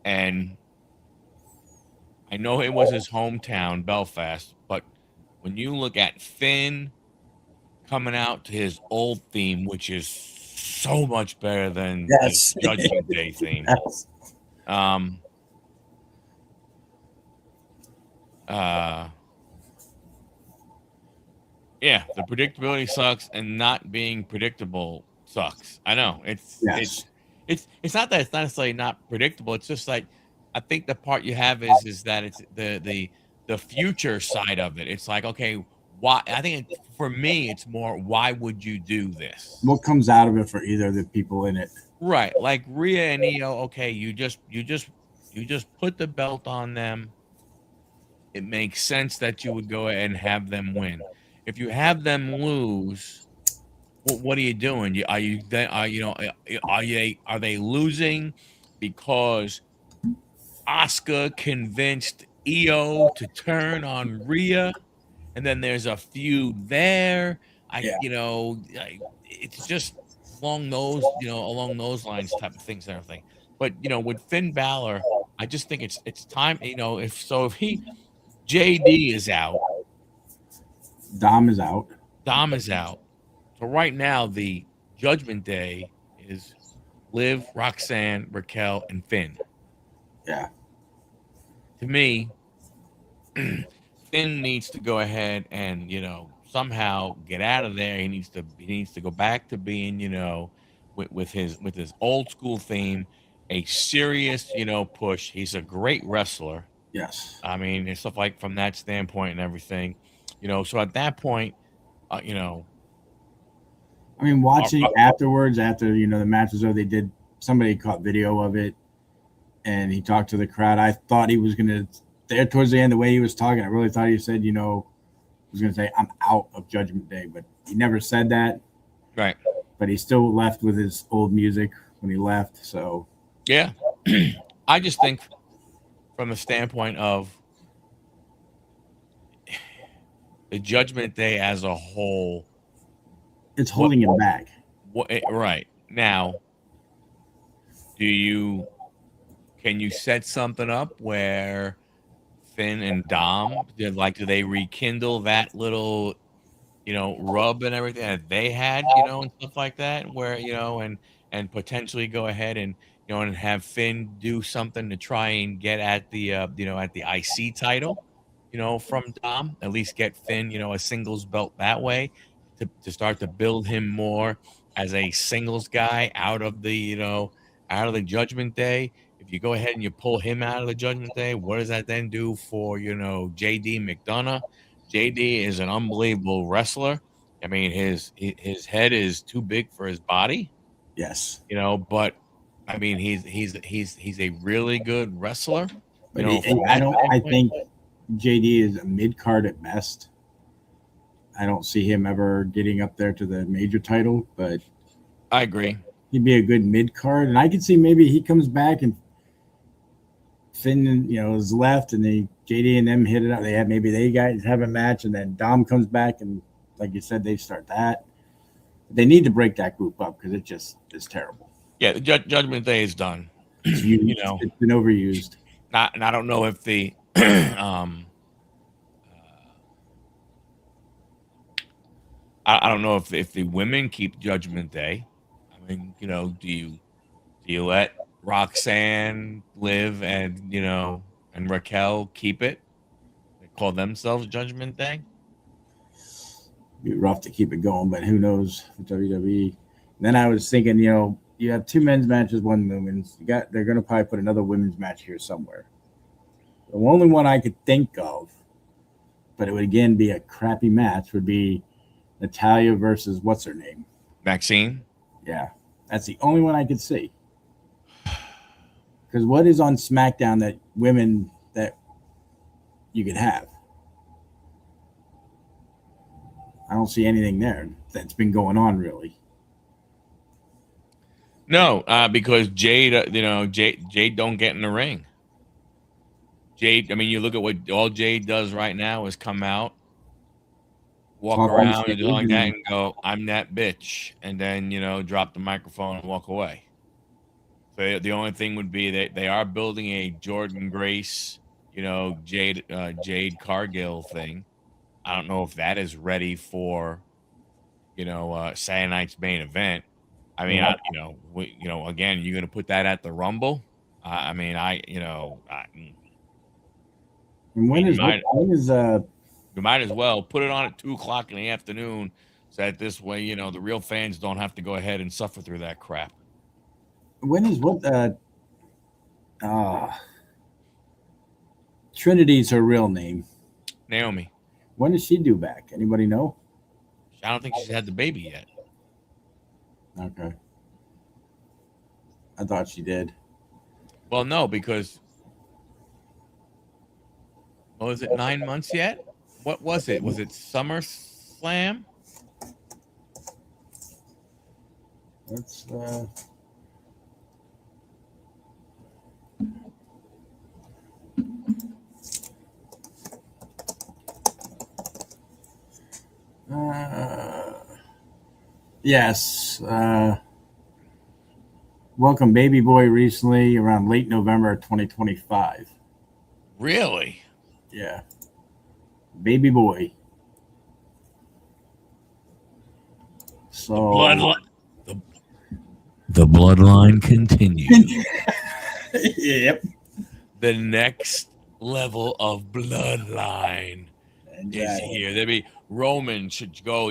and I know it was his hometown, Belfast, but when you look at Finn coming out to his old theme, which is so much better than Yes. the Judgment Day theme. Yes. Yeah, the predictability sucks, and not being predictable sucks. I know it's not that it's not necessarily not predictable. It's just like, I think the part you have is that it's the future side of it. It's like, okay, why? I think for me, it's more, why would you do this? What comes out of it for either of the people in it? Right, like Rhea and Io. Okay, you just put the belt on them. It makes sense that you would go ahead and have them win. If you have them lose, what are you doing? Are they losing because Asuka convinced Io to turn on Rhea, and then there's a feud there? It's just along those lines type of things and everything. But with Finn Balor, I just think it's time. If JD is out, Dom is out. So right now, the Judgment Day is Liv, Roxanne, Raquel, and Finn. Yeah. To me, Finn needs to go ahead and somehow get out of there. He needs to go back to being with his old school theme, a serious push. He's a great wrestler. Yes. I mean, and stuff like from that standpoint and everything, So at that point, you know, I mean, our, watching afterwards, after the match was over, they did. Somebody caught video of it, and he talked to the crowd. I thought he was gonna there towards the end. The way he was talking, I really thought he said, was gonna say, "I'm out of Judgment Day," but he never said that. right, But he still left with his old music when he left. So yeah. I just think from the standpoint of the Judgment Day as a whole, it's what, holding him back. right now, can you set something up where Finn and Dom do they rekindle that little rub and everything that they had, and stuff like that, where, and potentially go ahead and, and have Finn do something to try and get at at the IC title, from Dom, at least get Finn, a singles belt that way to start to build him more as a singles guy out of the Judgment Day. If you go ahead and you pull him out of the Judgment Day, what does that then do for, JD McDonough? JD is an unbelievable wrestler. I mean, his head is too big for his body, Yes, but I mean, he's a really good wrestler, but from I that don't. I standpoint. think JD is a mid card at best. I don't see him ever getting up there to the major title, but I agree. he'd be a good mid card, and I could see maybe he comes back and Finn, is left, and JD and them hit it out. They guys have a match, and then Dom comes back, and like you said, they start that. They need to break that group up because it just is terrible. Yeah, the Judgment Day is done. It's used. It's been overused. And I don't know if the um I don't know if the women keep Judgment Day. I mean, do you let Roxanne live and and Raquel keep it? They call themselves Judgment Day. Be rough to keep it going, but who knows for WWE. And then I was thinking, you have two men's matches, one women's. They're going to probably put another women's match here somewhere. The only one I could think of, but it would again be a crappy match, would be Natalia versus what's her name? Maxine. Yeah, that's the only one I could see. Because what is on SmackDown that women that you could have? I don't see anything there that's been going on really. No, because Jade, Jade don't get in the ring. Jade, I mean, you look at what all Jade does right now is come out, walk Talk on around and stage do like that and and go, "I'm that bitch," and then drop the microphone and walk away. So the only thing would be that they are building a Jordan Grace, Jade Cargill thing. I don't know if that is ready for Saturday night's main event. I mean, again, you're gonna put that at the Rumble. I mean, and when you is might when is you might as well put it on at 2 o'clock in the afternoon, so that this way, the real fans don't have to go ahead and suffer through that crap. when is what uh Trinity's her real name. Naomi, When does she do back? Anybody know? I don't think she's had the baby yet. Okay. I thought she did. Well, no, because was it 9 months yet? What was it? Was it SummerSlam? That's yes. Welcome Baby Boy recently around late November 2025. Really? Yeah. Baby Boy. So the bloodline continues. yep. The next level of bloodline is here. There be Roman should go,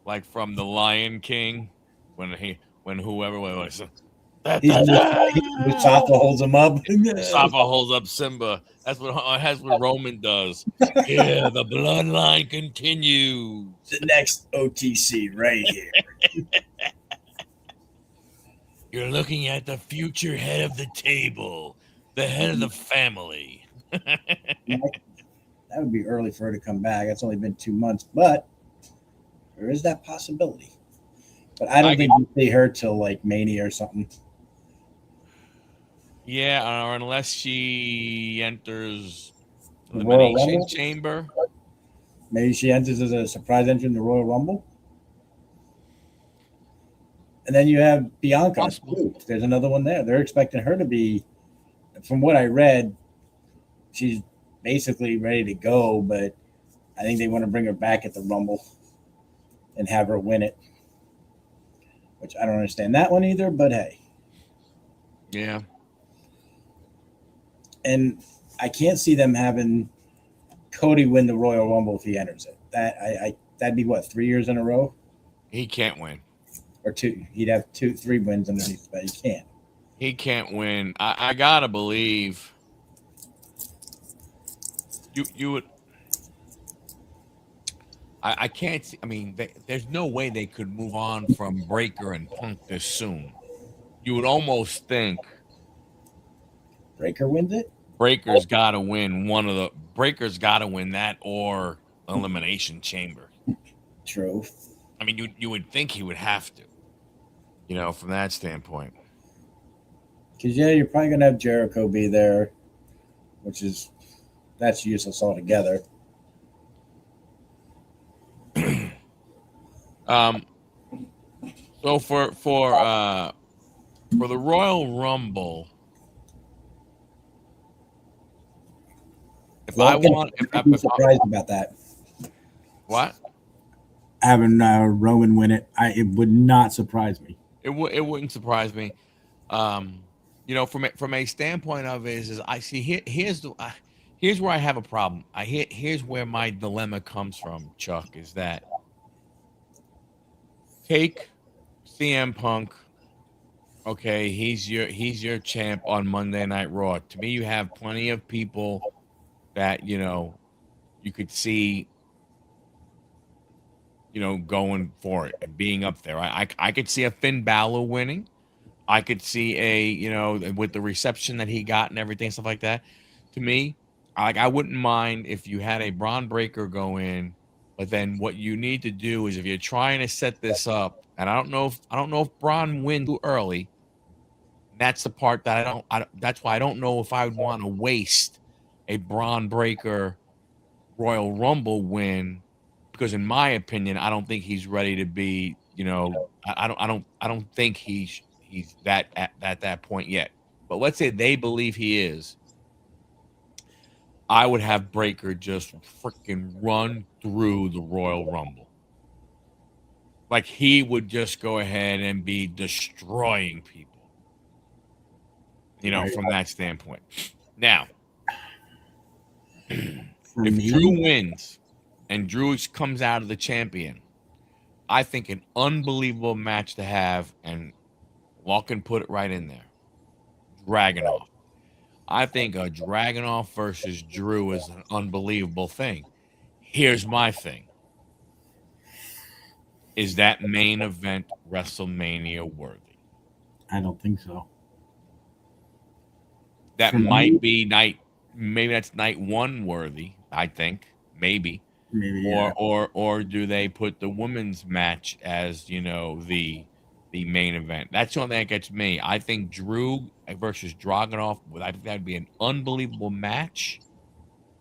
like from the Lion King when whoever was He's Mustafa holds him up. Mustafa holds up Simba. That's what Roman does. Yeah, the bloodline continues. The next OTC right here. You're looking at the future head of the table, the head of the family. That would be early for her to come back. It's only been 2 months, but there is that possibility. But I don't think we see her till like Mania or something. Yeah, or unless she enters The Royal Elimination Rumble? Chamber. Maybe she enters as a surprise entrant in the Royal Rumble. And then you have Bianca. Too. There's another one there. They're expecting her to be, from what I read, she's basically ready to go, but I think they want to bring her back at the Rumble and have her win it. Which I don't understand that one either, but hey. Yeah. And I can't see them having Cody win the Royal Rumble if he enters it. That'd be what, 3 years in a row? He can't win. Or 2. He'd have 3 wins underneath, but he can't. He can't win. I gotta believe you would. I can't see. I mean, there's no way they could move on from Breaker and Punk this soon. You would almost think Breaker wins it. Breaker's got to win Breaker's got to win that or Elimination Chamber. True. I mean, you would think he would have to. You know, from that standpoint. Because you're probably gonna have Jericho be there, that's useless altogether. So for the Royal Rumble, I'd be surprised about that. What? Having Roman win it, it would not surprise me. It wouldn't surprise me. You know, from a standpoint of is I see here's where I have a problem. Here's where my dilemma comes from, Chuck, is that take CM Punk. Okay, he's your champ on Monday Night Raw. To me, you have plenty of people that you could see going for it and being up there. I could see a Finn Balor winning. I could see with the reception that he got and everything, stuff like that. To me, I wouldn't mind if you had a Braun Breaker go in, but then what you need to do is if you're trying to set this up, and I don't know if Braun wins too early. That's the part that that's why I don't know if I would want to waste a Braun Breaker Royal Rumble win, because in my opinion, I don't think he's ready to be. I don't think he's at that point yet. But let's say they believe he is. I would have Breaker just freaking run through the Royal Rumble. Like he would just go ahead and be destroying people. From that standpoint. Now, if Drew wins and Drew comes out of the champion, I think an unbelievable match to have, and Law can put it right in there. Dragunov. I think a Dragunov versus Drew is an unbelievable thing. Here's my thing. Is that main event WrestleMania worthy? I don't think so. That might be maybe that's night 1 worthy, I think. Maybe. Yeah. Or do they put the women's match as, the main event? That's the only thing that gets me. I think Drew versus Dragunov, I think that would be an unbelievable match.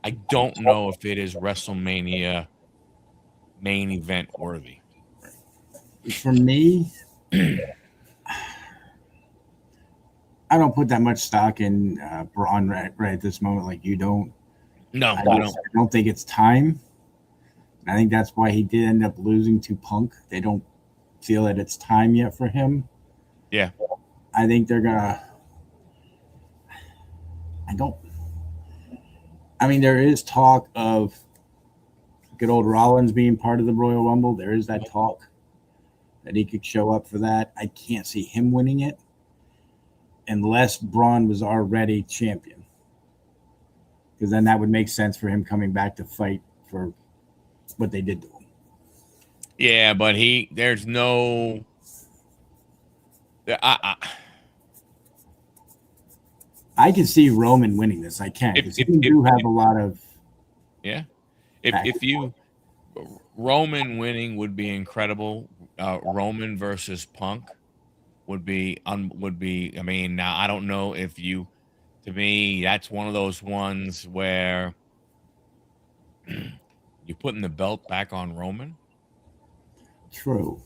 I don't know if it is WrestleMania main event worthy. For me, I don't put that much stock in Braun right at this moment, like you don't. No, I don't think it's time. I think that's why he did end up losing to Punk. They don't feel that it's time yet for him. Yeah. I think they're gonna. There is talk of good old Rollins being part of the Royal Rumble. There is that talk that he could show up for that. I can't see him winning it. unless Braun was already champion, because then that would make sense for him coming back to fight for what they did to him. Yeah, but there's no. I can see Roman winning this. I can, because he do have a lot of. Yeah, if you Roman winning would be incredible. Roman versus Punk would be. I mean, now I don't know if you. To me, that's one of those ones where you're putting the belt back on Roman. True.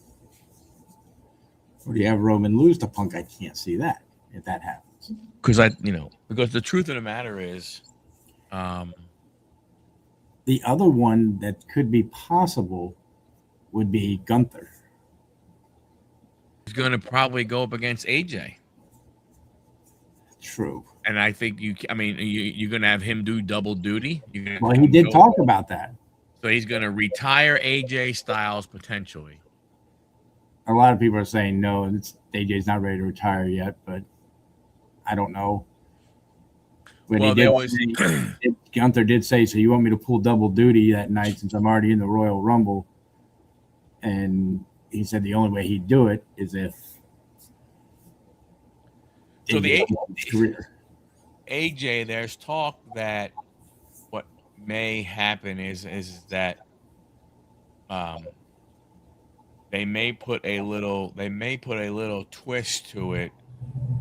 Or do you have Roman lose to Punk? I can't see that if that happens. Because because the truth of the matter is, the other one that could be possible would be Gunther. He's going to probably go up against AJ. True. And I think you're going to have him do double duty. Well, he did talk about that. So he's going to retire AJ Styles potentially. A lot of people are saying no, AJ's not ready to retire yet, but I don't know. But Gunther did say, so you want me to pull double duty that night since I'm already in the Royal Rumble? And he said the only way he'd do it is if. So AJ, there's talk that what may happen is that they may put a little twist to it,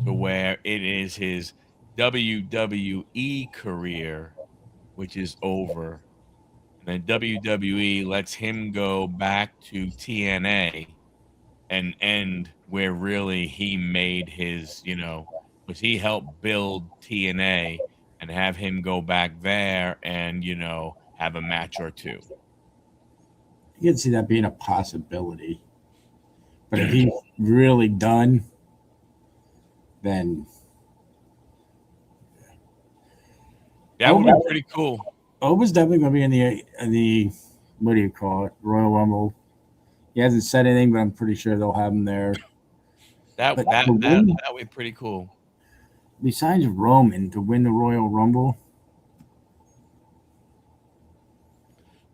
to where it is his WWE career, which is over, and then WWE lets him go back to TNA and end where really he made his, because he helped build TNA, and have him go back there and have a match or two. You can see that being a possibility, but if he's really done, then that would be pretty cool. Oba's definitely going to be in the what do you call it, Royal Rumble. He hasn't said anything, but I'm pretty sure they'll have him there. That would be pretty cool. Besides Roman, to win the Royal Rumble,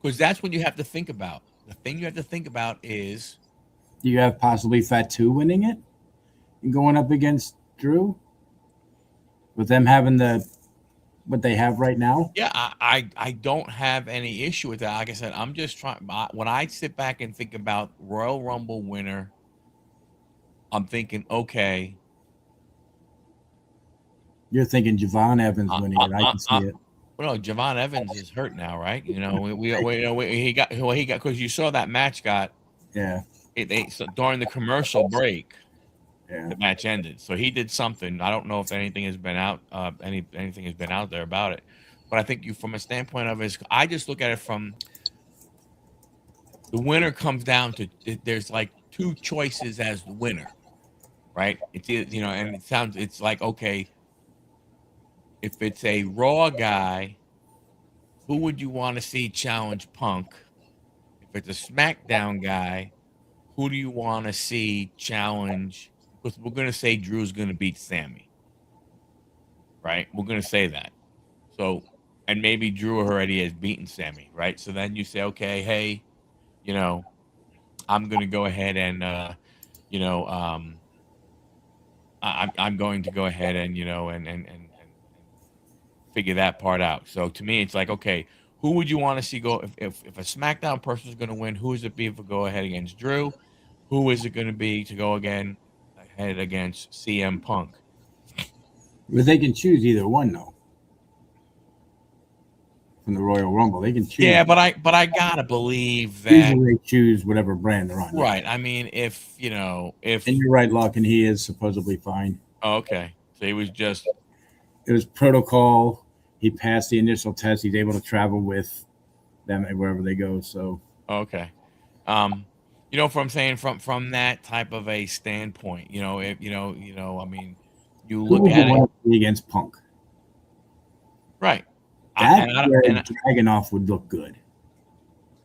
because that's what you have to think about. The thing you have to think about is, do you have possibly Fatu winning it and going up against Drew, with them having what they have right now? Yeah, I don't have any issue with that. Like I said, I'm just trying. When I sit back and think about Royal Rumble winner, I'm thinking, okay. You're thinking Javon Evans winning it. I can see it. Well, no, Javon Evans is hurt now, right? He got because you saw that match got. Yeah. So during the commercial break, yeah, the match ended. So he did something. I don't know if anything has been out, anything has been out there about it. But I think from a standpoint of it, I just look at it from the winner comes down to there's like two choices as the winner, right? It's and it's like, okay, if it's a Raw guy, who would you want to see challenge Punk? If it's a SmackDown guy, who do you want to see challenge? Because we're going to say Drew's going to beat Sammy, right? We're going to say that. So, and maybe Drew already has beaten Sammy, right? So then you say, okay, hey, I'm going to go ahead and, I'm going to go ahead and, and figure that part out. So to me, it's like, okay, who would you want to see go? If a SmackDown person is going to win, who is it be to go ahead against Drew? Who is it going to be to go ahead against CM Punk? But they can choose either one, though. From the Royal Rumble, they can choose. Yeah, but I gotta believe that usually they choose whatever brand they're on. Right. I mean, if and you're right, Luck, and he is supposedly fine. Oh, okay, so he was just. It was protocol. He passed the initial test. He's able to travel with them wherever they go. So okay, from I'm saying from that type of a standpoint, if I mean, you look at it against Punk, right? That's where Dragunov would look good.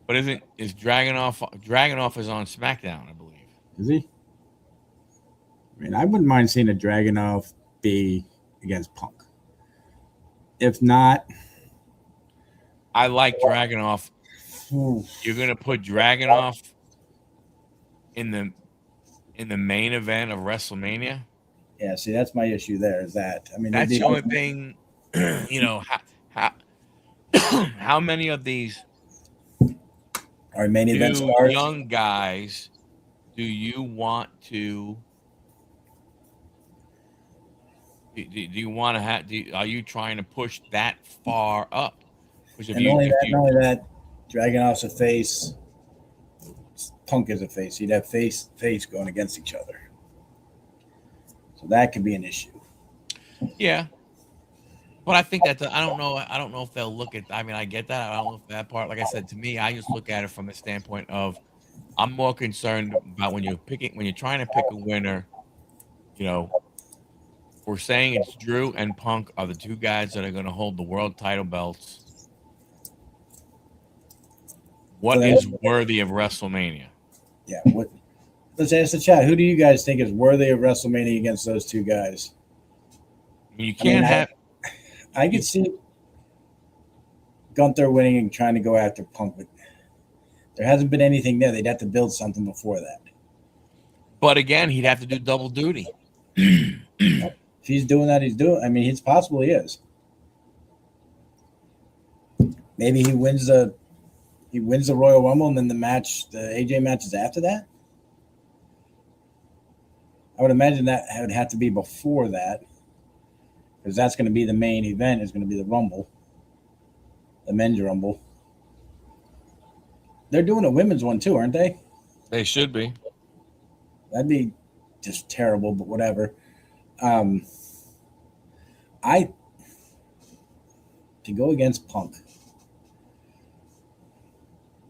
But is Dragunov is on SmackDown, I believe. Is he? I mean, I wouldn't mind seeing a Dragunov be against Punk. If not, I like Dragunov. You're gonna put Dragunov in the main event of WrestleMania. yeah. See, that's my issue. There is that. I mean, That's the only thing. How how many of these our main event two stars. young guys do you want to? Do you want to have? Are you trying to push that far up? Because And not only that, Dragunov's a face. Punk is a face. You'd have face going against each other, so that could be an issue. yeah, but I think that I don't know. I don't know if they'll look at. I mean, I get that. I don't know if that part. Like I said, to me, I just look at it from the standpoint of I'm more concerned about when you're trying to pick a winner. You know, we're saying it's Drew and Punk are the two guys that are going to hold the world title belts. What is worthy of WrestleMania? Yeah. Let's ask the chat. Who do you guys think is worthy of WrestleMania against those two guys? You can't have. I could see Gunther winning and trying to go after Punk, but there hasn't been anything there. They'd have to build something before that. But again, he'd have to do double duty. If he's doing that, he's doing. I mean, it's possible he is. Maybe he wins the Royal Rumble, and then the AJ match is after that. I would imagine that would have to be before that, because that's going to be the main event. Is going to be the Rumble, the men's Rumble. They're doing a women's one too, aren't they? They should be. That'd be just terrible, but whatever. To go against Punk.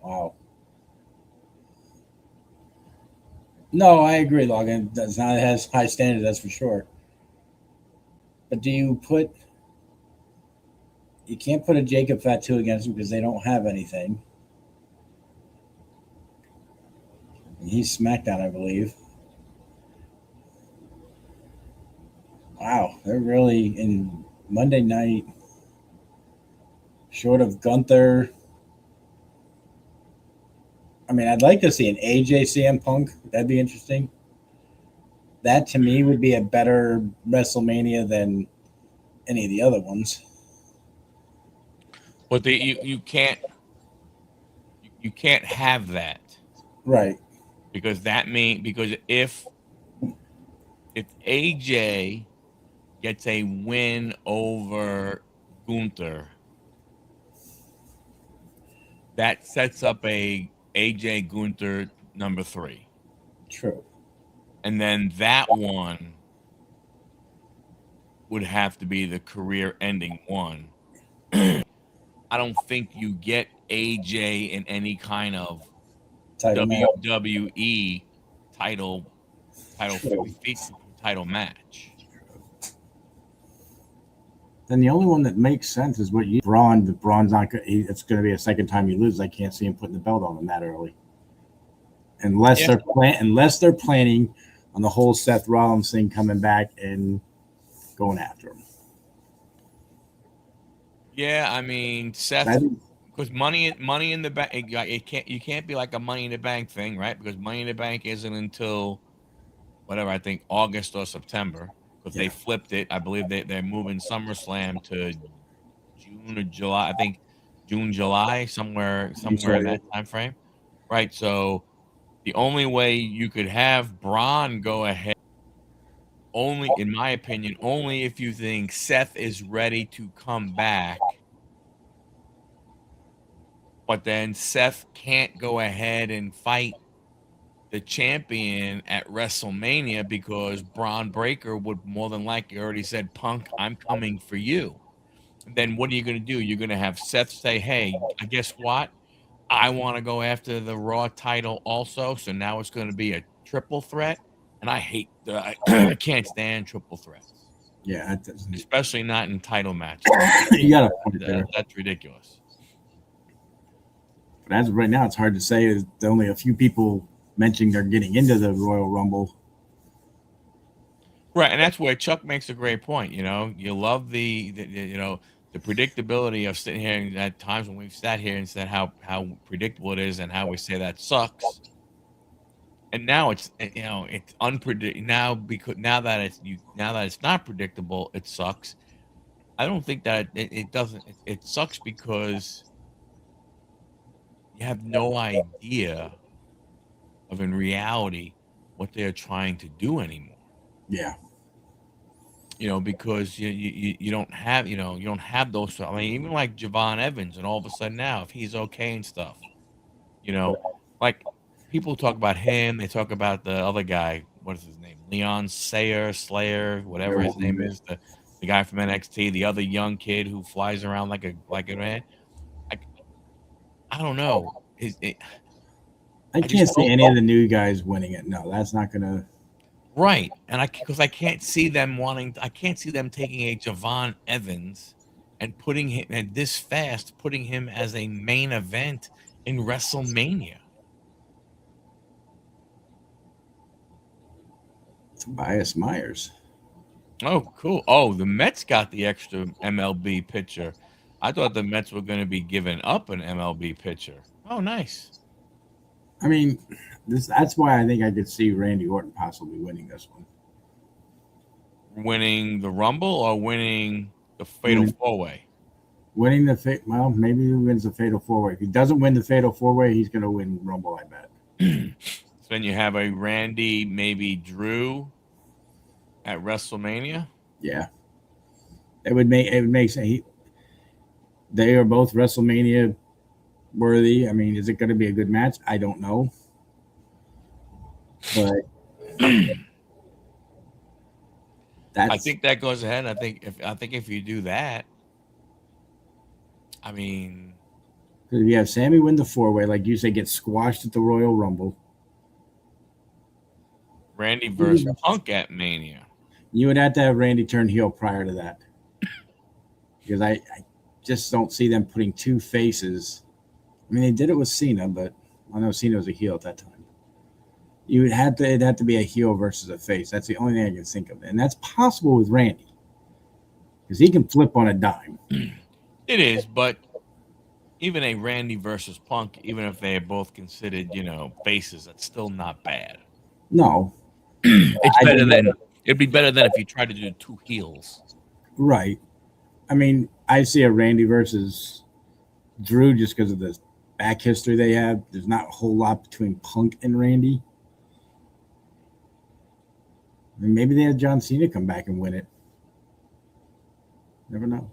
Wow. No, I agree, Logan. That's not as high standards, that's for sure. But you can't put a Jacob Fatu against him because they don't have anything. And he's SmackDown, I believe. Wow, they're really in Monday night, short of Gunther. I mean, I'd like to see an AJ CM Punk. That'd be interesting. That to me would be a better WrestleMania than any of the other ones. But you can't have that, right? Because if AJ gets a win over Gunther, that sets up a AJ Gunther number 3. True. And then that one would have to be the career-ending one. I don't think you get AJ in any kind of WWE title match. Then the only one that makes sense is Braun. The Braun's not. It's going to be a second time you lose. I can't see him putting the belt on him that early, unless they're planning on the whole Seth Rollins thing coming back and going after him. Yeah, I mean Seth, because money in the bank. You can't be like a Money in the Bank thing, right? Because Money in the Bank isn't until whatever, I think August or September. Because they flipped it. I believe they're moving SummerSlam to June or July. I think June, July, somewhere in that time frame, right? So the only way you could have Braun go ahead, only in my opinion, only if you think Seth is ready to come back, but then Seth can't go ahead and fight the champion at WrestleMania because Braun Breaker would more than likely already said, Punk, I'm coming for you. And then what are you going to do? You're going to have Seth say, hey, guess what? I want to go after the Raw title also. So now it's going to be a triple threat. And I I can't stand triple threats. Yeah. Especially not in title matches. You got a point there. That's ridiculous. But as of right now, it's hard to say. There's only a few people mentioning they're getting into the Royal Rumble. Right, and that's where Chuck makes a great point. You love the predictability of sitting here and at times when we've sat here and said how predictable it is and how we say that sucks. And now it's unpredictable now because now that it's not predictable, it sucks. I don't think that it doesn't. It sucks because you have no idea of in reality what they're trying to do anymore. Yeah. Because you don't have you don't have those. I mean, even like Javon Evans, and all of a sudden now, if he's okay and stuff, you know, like people talk about him, they talk about the other guy. What is his name? Leon Slayer, whatever his name is, the guy from NXT, the other young kid who flies around like a man. Like I don't know. I I just can't see don't. any of the new guys winning it. No, that's not gonna. Right, and because I can't see them I can't see them taking a Javon Evans and putting him and this fast, putting him as a main event in WrestleMania. Tobias Myers. Oh, cool. Oh, the Mets got the extra MLB pitcher. I thought the Mets were going to be giving up an MLB pitcher. Oh, nice. I mean, that's why I think I could see Randy Orton possibly winning this one. Winning the Rumble or winning the Fatal Four-Way? Winning well, maybe he wins the Fatal Four-Way. If he doesn't win the Fatal Four-Way, he's going to win Rumble, I bet. So then you have a Randy, maybe Drew at WrestleMania. Yeah, it would make sense. They are both WrestleMania worthy. I mean, is it going to be a good match? I don't know, but I think that goes ahead. I think if you do that, I mean, if you have Sammy win the four-way, like you say, get squashed at the Royal Rumble. Randy versus Punk at Mania. You would have to have Randy turn heel prior to that, because I just don't see them putting two faces. I mean, they did it with Cena, but I know Cena was a heel at that time. It'd have to be a heel versus a face. That's the only thing I can think of, and that's possible with Randy because he can flip on a dime. It is, but even a Randy versus Punk, even if they are both considered, faces, that's still not bad. No, it's better than it'd be better than if you tried to do two heels. Right. I mean, I see a Randy versus Drew just because of the back history they have. There's not a whole lot between Punk and Randy. I mean, maybe they have John Cena come back and win it. Never know.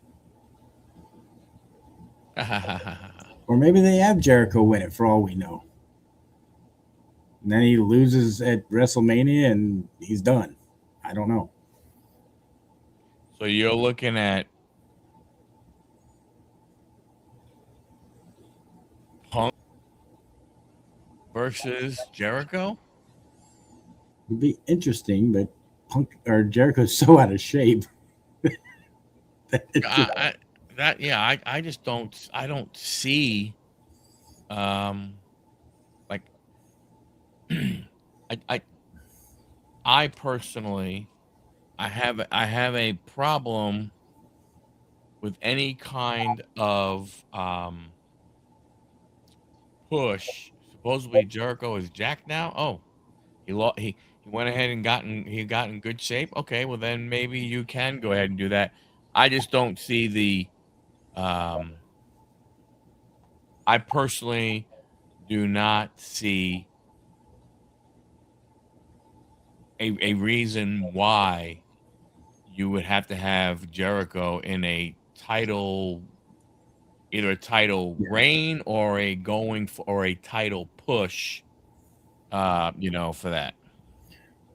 Or maybe they have Jericho win it for all we know. And then he loses at WrestleMania and he's done. I don't know. So you're looking at Punk versus Jericho? It'd be interesting, but Punk or Jericho's so out of shape. I just don't see like I personally I have a problem with any kind of push. Supposedly Jericho is jacked now. Oh, he went ahead and got in good shape. Okay, well then maybe you can go ahead and do that. I just don't see the I personally do not see a reason why you would have to have Jericho in a title, either a title reign or a title push, for that.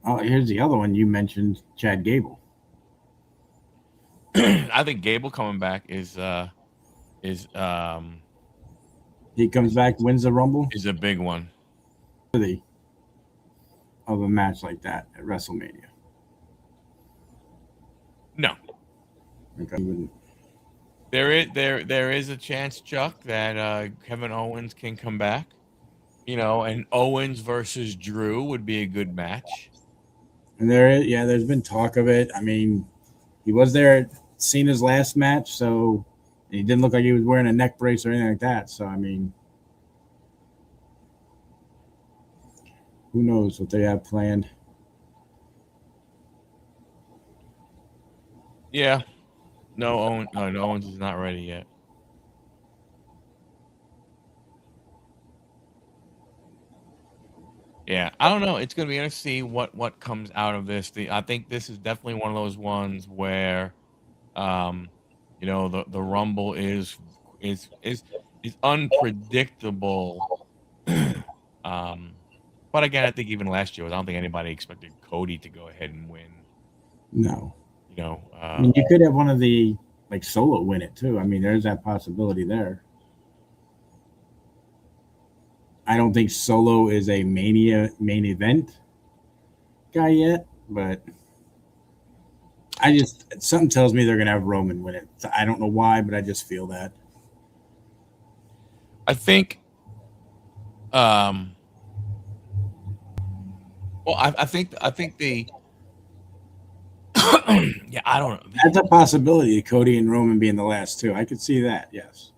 Oh, here's the other one you mentioned, Chad Gable. I think Gable coming back is he comes back, wins the Rumble, is a big one. Worthy of a match like that at WrestleMania. No. Okay. There is a chance, Chuck, that Kevin Owens can come back. And Owens versus Drew would be a good match. And there's been talk of it. I mean, he was there at Cena's last match, so he didn't look like he was wearing a neck brace or anything like that. So I mean, who knows what they have planned? Yeah. No, Owens is not ready yet. Yeah, I don't know. It's gonna be interesting to see what comes out of this. I think this is definitely one of those ones where, um, the Rumble is is is unpredictable. um, but again, I think even last year, I don't think anybody expected Cody to go ahead and win. No. I mean, you could have one of the Solo win it too. I mean, there's that possibility there. I don't think Solo is a Mania main event guy yet, but something tells me they're gonna have Roman win it. I don't know why, but I just feel that. I think. Well, I think the yeah, I don't know. That's a possibility. Cody and Roman being the last two, I could see that. Yes,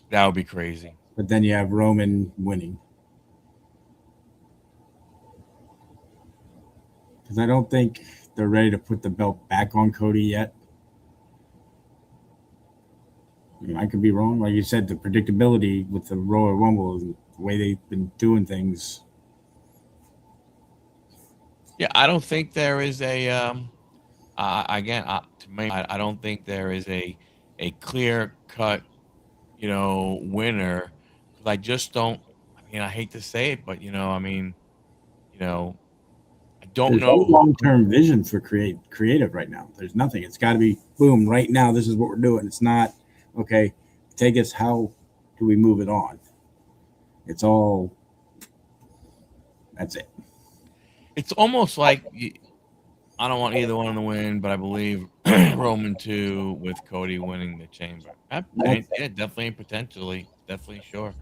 That would be crazy. but then you have Roman winning because I don't think they're ready to put the belt back on Cody yet. I could be wrong. Like you said, the predictability with the Royal Rumble and the way they've been doing things. Yeah, I don't think there is a again, to me, I don't think there is a clear cut, winner. 'Cause I just don't. I mean, I hate to say it, but I mean, I don't There's no know. long term vision for creative right now. There's nothing. It's got to be boom right now. This is what we're doing. It's not okay. Take us. How do we move it on? It's all. That's it. It's almost like I don't want either one to win, but I believe Roman 2 with Cody winning the Chamber. Yeah, definitely, potentially, definitely, sure.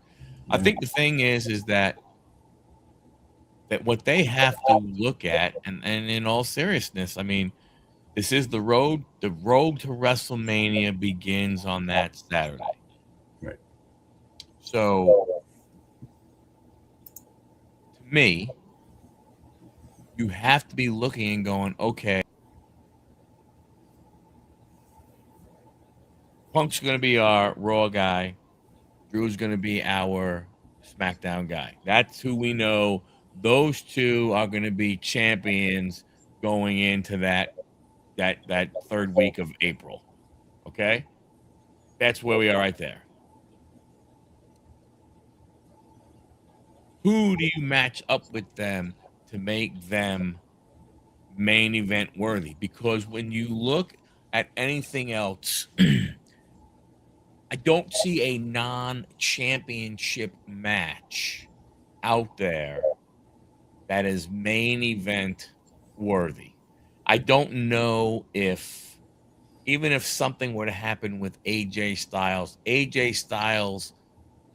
I think the thing is that what they have to look at, and in all seriousness, I mean, this is the road. The road to WrestleMania begins on that Saturday. Right. So, to me, you have to be looking and going, okay, Punk's going to be our Raw guy. Drew's going to be our SmackDown guy. That's who we know. Those two are going to be champions going into that third week of April. Okay? That's where we are right there. Who do you match up with them to make them main event worthy? Because when you look at anything else, I don't see a non-championship match out there that is main event worthy. I don't know if even if something were to happen with AJ Styles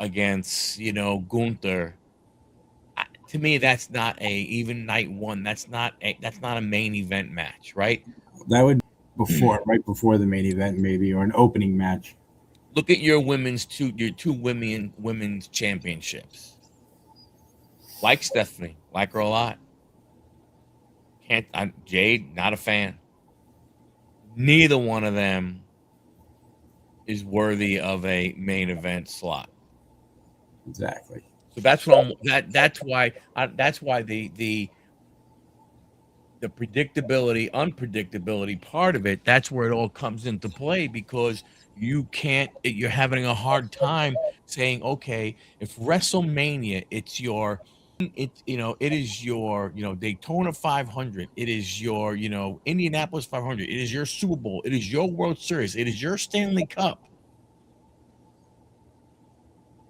against, Gunther, to me that's not even night one. That's not a main event match, right? That would right before the main event, maybe, or an opening match. Look at your two women's championships. Like Stephanie, like her a lot. Jade, not a fan. Neither one of them is worthy of a main event slot. Exactly. So that's what that's why the predictability, unpredictability part of it, that's where it all comes into play because you're having a hard time saying, okay, if WrestleMania, it is your, Daytona 500, it is your, Indianapolis 500, it is your Super Bowl, it is your World Series, it is your Stanley Cup.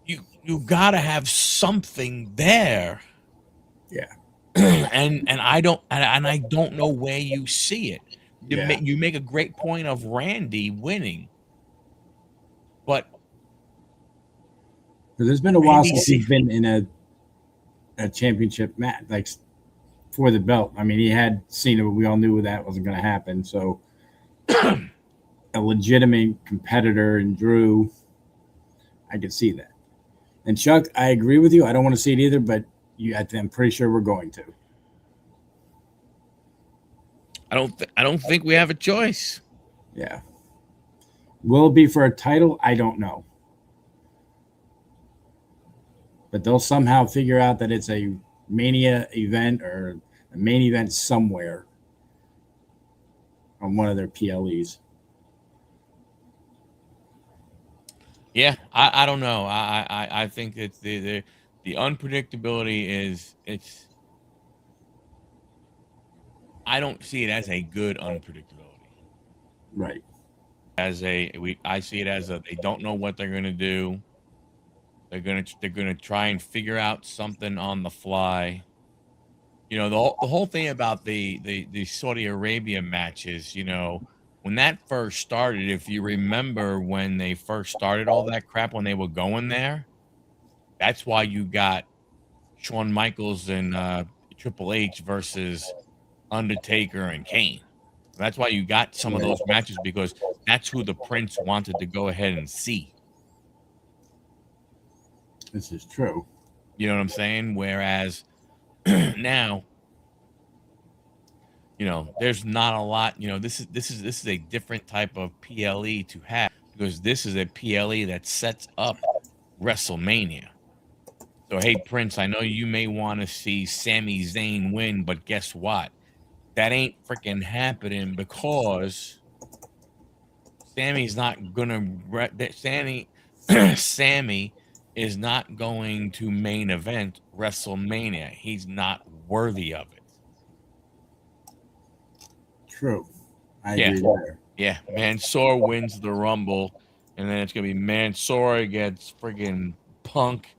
You got to have something there. Yeah. and I don't know where you see it. You make a great point of Randy winning, but there's been a while since he's been in a championship match, like for the belt. I mean, he had Cena, but we all knew that wasn't going to happen. So a legitimate competitor in Drew, I could see that. And Chuck, I agree with you. I don't want to see it either, but I'm pretty sure we're going to. I don't think we have a choice. Yeah. Will it be for a title? I don't know. But they'll somehow figure out that it's a Mania event or a main event somewhere on one of their PLEs. Yeah, I don't know. I think it's the unpredictability is it's. I don't see it as a good unpredictability. Right. I see it as a they don't know what they're gonna do. They're gonna try and figure out something on the fly. You know, the whole thing about the Saudi Arabia matches, you know, when that first started, if you remember when they first started all that crap when they were going there, that's why you got Shawn Michaels and Triple H versus Undertaker and Kane. That's why you got some of those matches because that's who the Prince wanted to go ahead and see. This is true. You know what I'm saying? Whereas now, you know, there's not a lot. You know, this is a different type of PLE to have because this is a PLE that sets up WrestleMania. So hey, Prince, I know you may want to see Sami Zayn win, but guess what? That ain't freaking happening because Sammy's not gonna. Sammy is not going to main event WrestleMania. He's not worthy of it. True. I agree there. Yeah, Mansoor wins the Rumble, and then it's gonna be Mansoor against friggin' Punk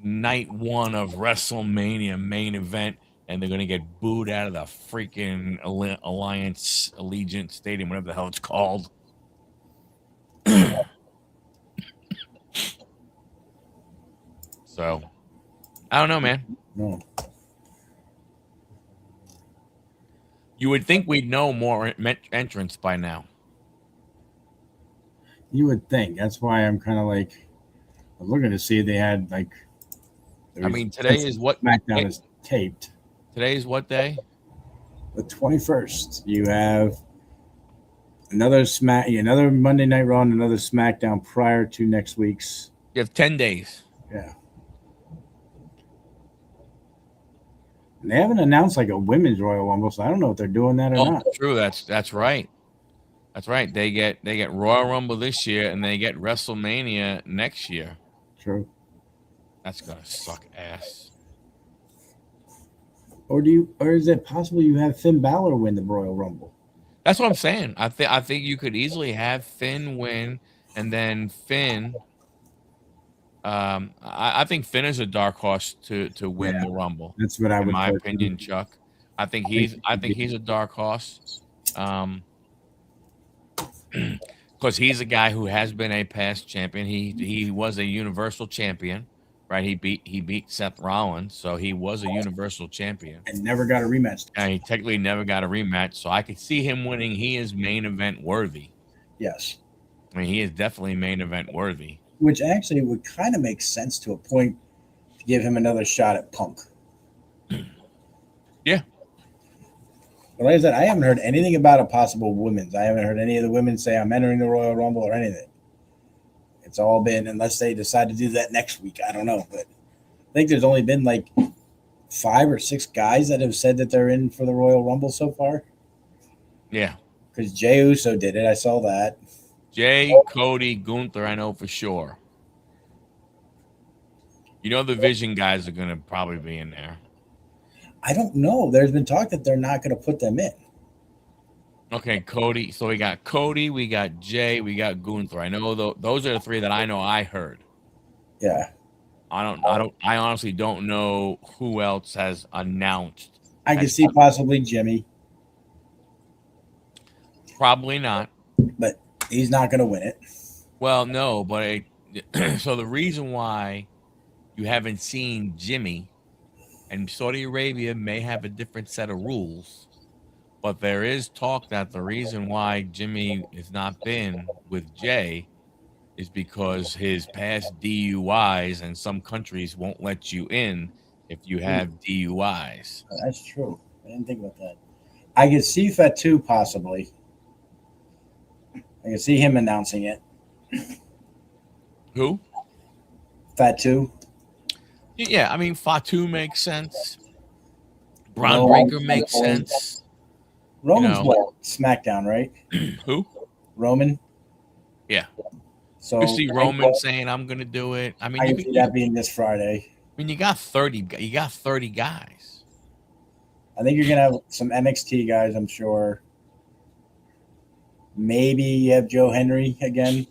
night one of WrestleMania main event, and they're gonna get booed out of the freaking Alliance Allegiant Stadium, whatever the hell it's called. So, I don't know, man. No. You would think we'd know more entrants by now. You would think. That's why I'm kind of like, I was looking to see if they had like. I mean, today is what SmackDown is taped. Today is what day? The 21st. You have another Monday Night Raw and another SmackDown prior to next week's. You have 10 days. Yeah. And they haven't announced like a women's Royal Rumble, so I don't know if they're doing that or not. True. That's right. That's right. They get Royal Rumble this year and they get WrestleMania next year. True. That's gonna suck ass. Or is it possible you have Finn Balor win the Royal Rumble? That's what I'm saying. I think you could easily have Finn win, and then Finn. I think Finn is a dark horse to win the Rumble. That's what I would. In my opinion, Chuck. I think he's a dark horse. Because he's a guy who has been a past champion. He was a Universal Champion, right? He beat Seth Rollins, so he was a Universal Champion and never got a rematch. And he technically never got a rematch, so I could see him winning. He is main event worthy. Yes, I mean he is definitely main event worthy. Which actually would kind of make sense to a point to give him another shot at Punk. Yeah. But like I said, I haven't heard anything about a possible women's. I haven't heard any of the women say I'm entering the Royal Rumble or anything. It's all been, unless they decide to do that next week, I don't know. But I think there's only been like 5 or 6 guys that have said that they're in for the Royal Rumble so far. Yeah. Because Jey Uso did it. I saw that. Jay, Cody, Gunther, I know for sure. You know the Vision guys are going to probably be in there. I don't know. There's been talk that they're not going to put them in. Okay, Cody. So we got Cody, we got Jay, we got Gunther. I know those are the 3 that I know I heard. Yeah. I honestly don't know who else has announced. I can see possibly Jimmy. Probably not. But he's not going to win it. Well, no, but so the reason why you haven't seen Jimmy and Saudi Arabia may have a different set of rules. But there is talk that the reason why Jimmy has not been with Jay is because his past DUIs and some countries won't let you in if you have DUIs. That's true. I didn't think about that. I could see Fatu possibly. I could see him announcing it. Who? Fatu. Yeah, I mean Fatu makes sense. Braun No, Breaker makes sense. Roman's know. what? SmackDown, right? Who? Roman. Yeah. So You see Roman saying, "I'm going to do it." I mean, I can see that being this Friday. you got 30. You got 30 guys. I think you're gonna have some NXT guys. I'm sure. Maybe you have Joe Henry again.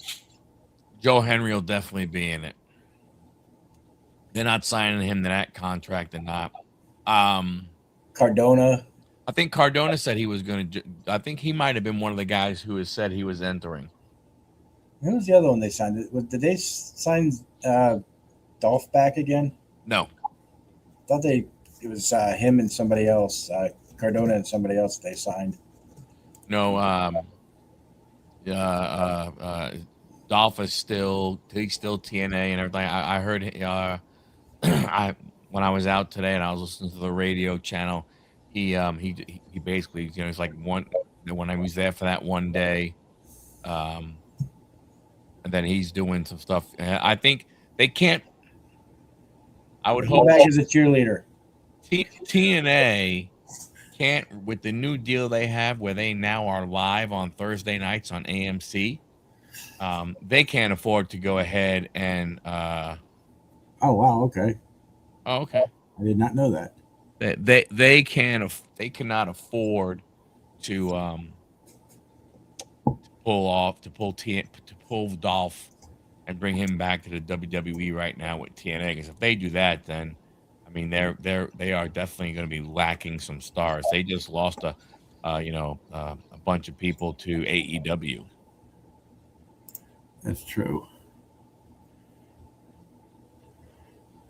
Joe Henry will definitely be in it. They're not signing him to that contract and not. Cardona. I think Cardona said he was going to. I think he might have been one of the guys who has said he was entering. Who was the other one they signed? Did they sign Dolph back again? No. I thought it was him and somebody else. Cardona and somebody else they signed. No. Dolph is still TNA and everything. I heard when I was out today and I was listening to the radio channel, he basically, it's like when I was there for that one day, and then he's doing some stuff. I think they can't. I would hope back as a cheerleader. TNA can't, with the new deal they have where they now are live on Thursday nights on AMC. They can't afford to go ahead and. Oh wow! Okay. Oh, okay. I did not know that. They cannot afford to pull Dolph and bring him back to the WWE right now with TNA. Because if they do that, then I mean they are definitely going to be lacking some stars. They just lost a bunch of people to AEW. That's true.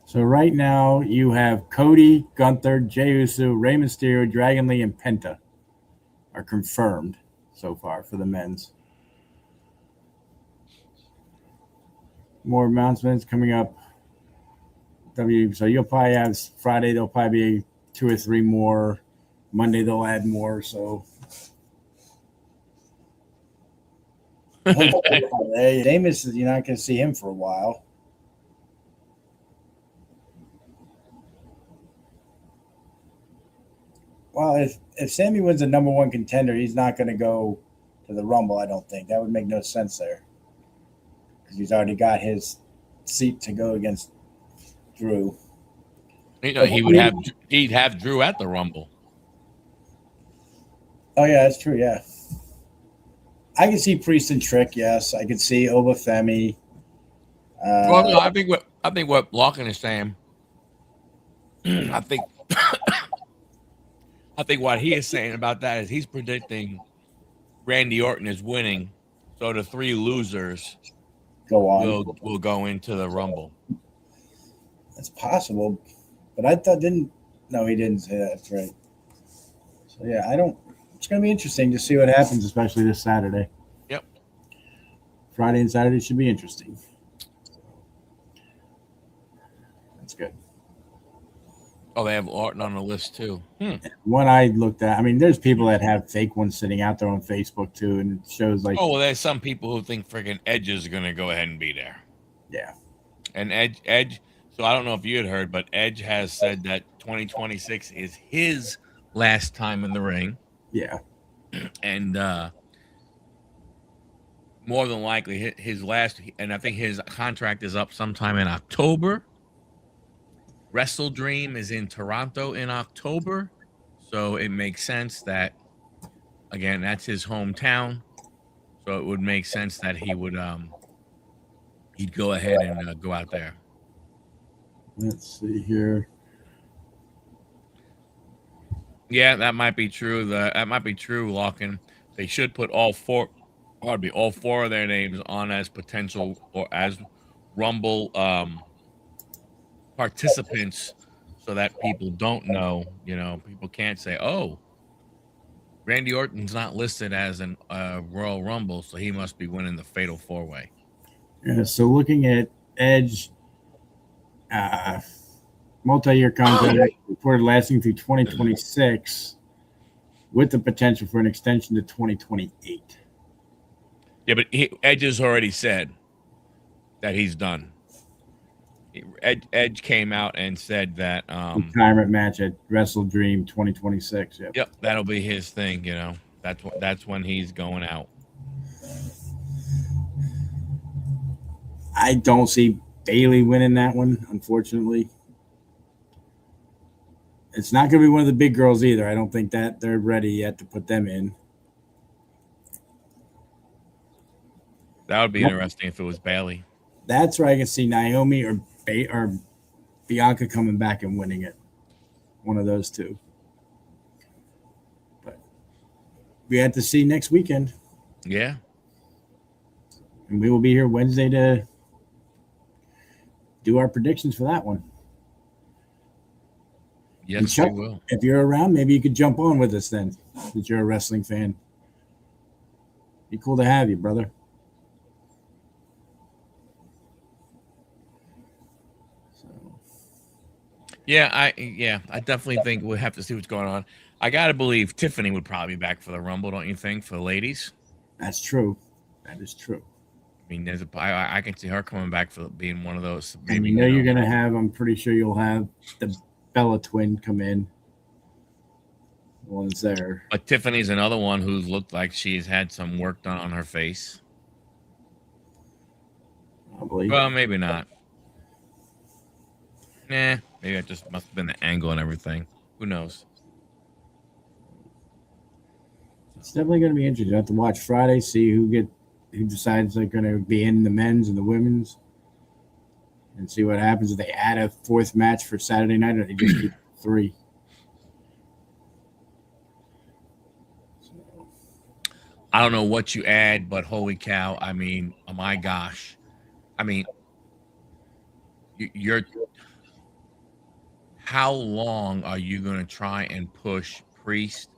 So right now you have Cody, Gunther, Jey Uso, Rey Mysterio, Dragon Lee, and Penta are confirmed so far for the men's. More announcements coming up. So you'll probably have Friday. There'll probably be 2 or 3 more. Monday they'll add more. So Damus, you're not going to see him for a while. Well, if Sammy wins the number 1 contender, he's not going to go to the Rumble. I don't think that would make no sense there because he's already got his seat to go against Drew. He'd have Drew at the Rumble. Oh yeah, that's true. Yeah, I can see Priest and Trick. Yes, I can see Obafemi. Well, no, I think what Lachlan is saying. I think what he is saying about that is he's predicting Randy Orton is winning, so the 3 losers will go into the Rumble. That's possible, but I thought No, he didn't say that. That's right. So yeah, It's going to be interesting to see what happens, especially this Saturday. Yep. Friday and Saturday should be interesting. That's good. Oh, they have Orton on the list too. One I looked at, I mean, there's people that have fake ones sitting out there on Facebook too, and it shows like. Oh, well, there's some people who think freaking Edge is going to go ahead and be there. Yeah. And Edge. So I don't know if you had heard, but Edge has said that 2026 is his last time in the ring. Yeah. And more than likely his last, and I think his contract is up sometime in October. Wrestle Dream is in Toronto in October, so it makes sense that, again, that's his hometown, so it would make sense that he would he'd go ahead and go out there. Let's see here. Yeah, that might be true. That might be true, Lachlan. They should put all four of their names on as potential or as Rumble participants, so that people don't know. People can't say, "Oh, Randy Orton's not listed as an Royal Rumble, so he must be winning the Fatal 4-Way." Yeah, so looking at Edge, uh, multi-year contract reported lasting through 2026 with the potential for an extension to 2028. Yeah, but Edge has already said that he's done. Edge came out and said that, Retirement match at Wrestle Dream 2026. yep, that'll be his thing. That's when he's going out. I don't see Bailey winning that one, unfortunately. It's not going to be one of the big girls either. I don't think that they're ready yet to put them in. That would be interesting if it was Bailey. That's where I can see Naomi or Bianca coming back and winning it. One of those two. But we have to see next weekend. Yeah. And we will be here Wednesday to do our predictions for that one. Yes, Chuck, we will. If you're around, maybe you could jump on with us then, since you're a wrestling fan. Be cool to have you, brother. Yeah, I definitely think we'll have to see what's going on. I gotta believe Tiffany would probably be back for the Rumble, don't you think, for the ladies? That's true. That is true. I mean, I can see her coming back for being one of those. Maybe you're gonna have. I'm pretty sure you'll have the Bella twin come in. One's there. But Tiffany's another one who's looked like she's had some work done on her face. Probably. Well, maybe not. Nah, maybe it just must have been the angle and everything. Who knows? It's definitely going to be interesting. I have to watch Friday, see who decides they're going to be in the men's and the women's, and see what happens if they add a fourth match for Saturday night or they just keep 3. I don't know what you add, but holy cow! I mean, oh my gosh! I mean, you're. How long are you going to try and push Priest,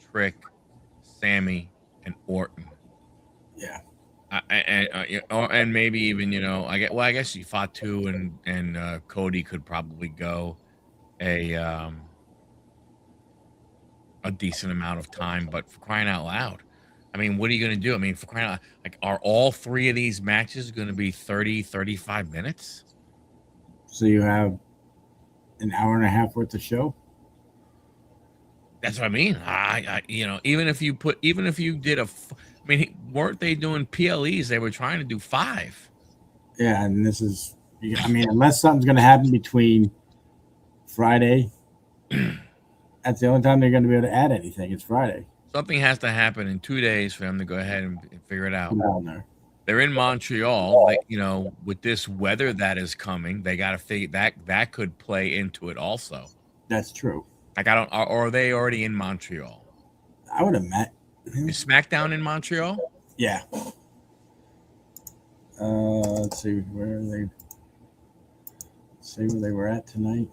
Trick, Sammy, and Orton? Yeah. And maybe even I guess you fought 2 and Cody could probably go a decent amount of time, but for crying out loud, I mean, what are you going to do? I mean, for crying out loud, like, are all 3 of these matches going to be 30-35 minutes? So you have an hour and a half worth of show. That's what I mean. Even if you did weren't they doing PLEs? They were trying to do 5. Yeah, and this is, unless something's going to happen between Friday, that's the only time they're going to be able to add anything. It's Friday. Something has to happen in 2 days for them to go ahead and figure it out. They're in Montreal. With this weather that is coming, they got to figure that could play into it also. That's true. Like, or are they already in Montreal? I would have met. Is SmackDown in Montreal? Yeah. Let's see where they. Let's see where they were at tonight.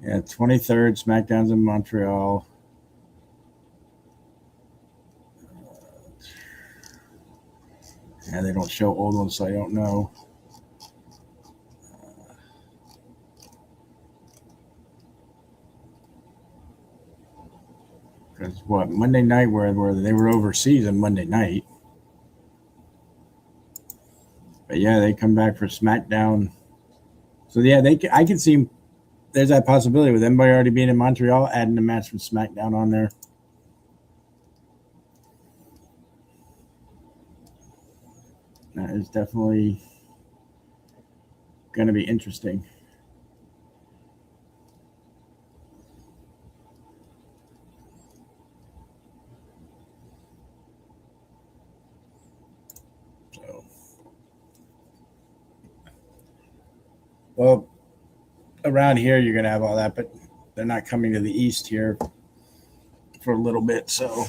Yeah, 23rd. SmackDown's in Montreal. Yeah, they don't show old ones, so I don't know. Because Monday night where they were overseas on Monday night. But yeah, they come back for SmackDown. So yeah, I can see there's that possibility with everybody already being in Montreal, adding a match from SmackDown on there. That is definitely going to be interesting. So, well, around here you're going to have all that, but they're not coming to the East here for a little bit, so.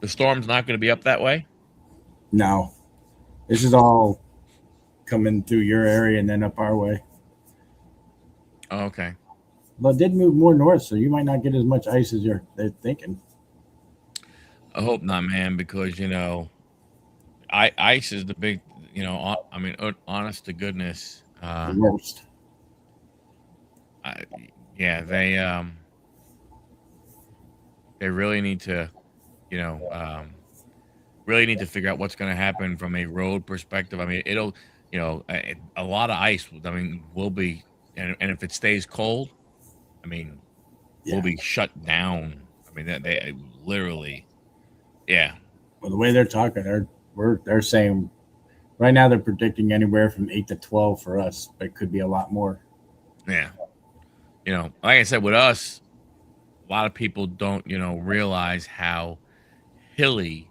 The storm's not going to be up that way. No, this is all coming through your area and then up our way. Oh, okay. Well, it did move more north, so you might not get as much ice as they're thinking. I hope not, man, because ice is the big. I mean, honest to goodness. The worst. Yeah, they really need to, you know, really need to figure out what's going to happen from a road perspective. I mean, it'll, a lot of ice. I mean, will be, and if it stays cold, I mean, Yeah. we'll be shut down. I mean, that they literally, yeah. Well, the way they're talking, they're saying right now they're predicting anywhere from 8 to 12 for us, but it could be a lot more. Yeah. Like I said, with us, a lot of people don't, realize how hilly,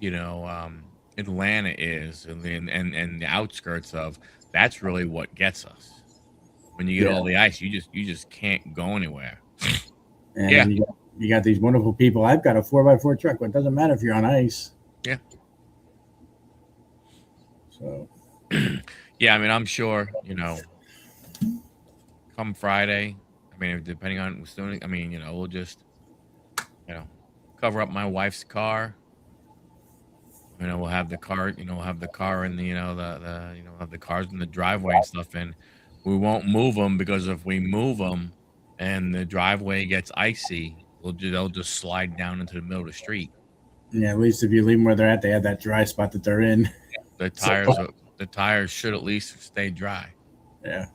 Atlanta is, and the outskirts of. That's really what gets us. When you get all the ice, you just can't go anywhere. And then you got these wonderful people. I've got a 4x4 truck, but it doesn't matter if you're on ice. Yeah. So. Yeah, I mean, I'm sure, come Friday, I mean, depending on what's doing, I mean, we'll just, cover up my wife's car. We'll have the car, we'll have the car in the, have the cars in the driveway and stuff. And we won't move them, because if we move them and the driveway gets icy, they'll just slide down into the middle of the street. Yeah, at least if you leave them where they're at, they have that dry spot that they're in. The tires should at least stay dry. Yeah.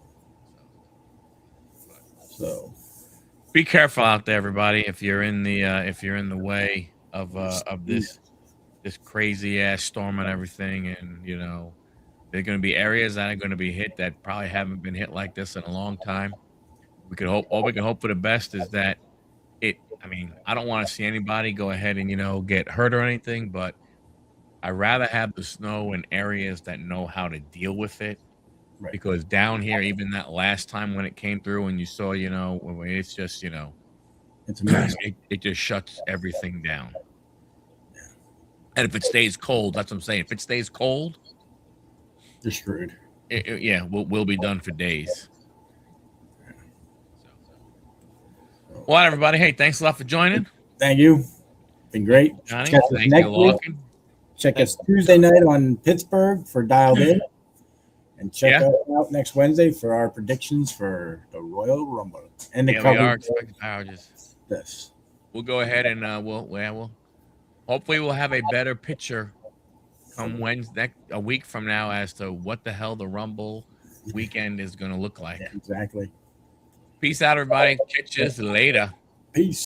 So be careful out there, everybody. If you're in the way of this crazy ass storm and everything, and there are going to be areas that are going to be hit that probably haven't been hit like this in a long time. All we can hope for the best is that I mean, I don't want to see anybody go ahead and get hurt or anything, but I'd rather have the snow in areas that know how to deal with it. Right. Because down here, even that last time when it came through and you saw, it's just, it's a mess. It just shuts everything down. And if it stays cold, that's what I'm saying. If it stays cold, you're screwed. We'll be done for days. Well, everybody, hey, thanks a lot for joining. Thank you. Been great. Johnny, thank you, Larkin. Check us Tuesday night on Pittsburgh for Dialed In. And check us out next Wednesday for our predictions for the Royal Rumble and the cover. We are expecting outages. This. We'll go ahead and we'll hopefully we'll have a better picture come Wednesday, a week from now, as to what the hell the Rumble weekend is going to look like. Yeah, exactly. Peace out, everybody. Catch you later. Peace.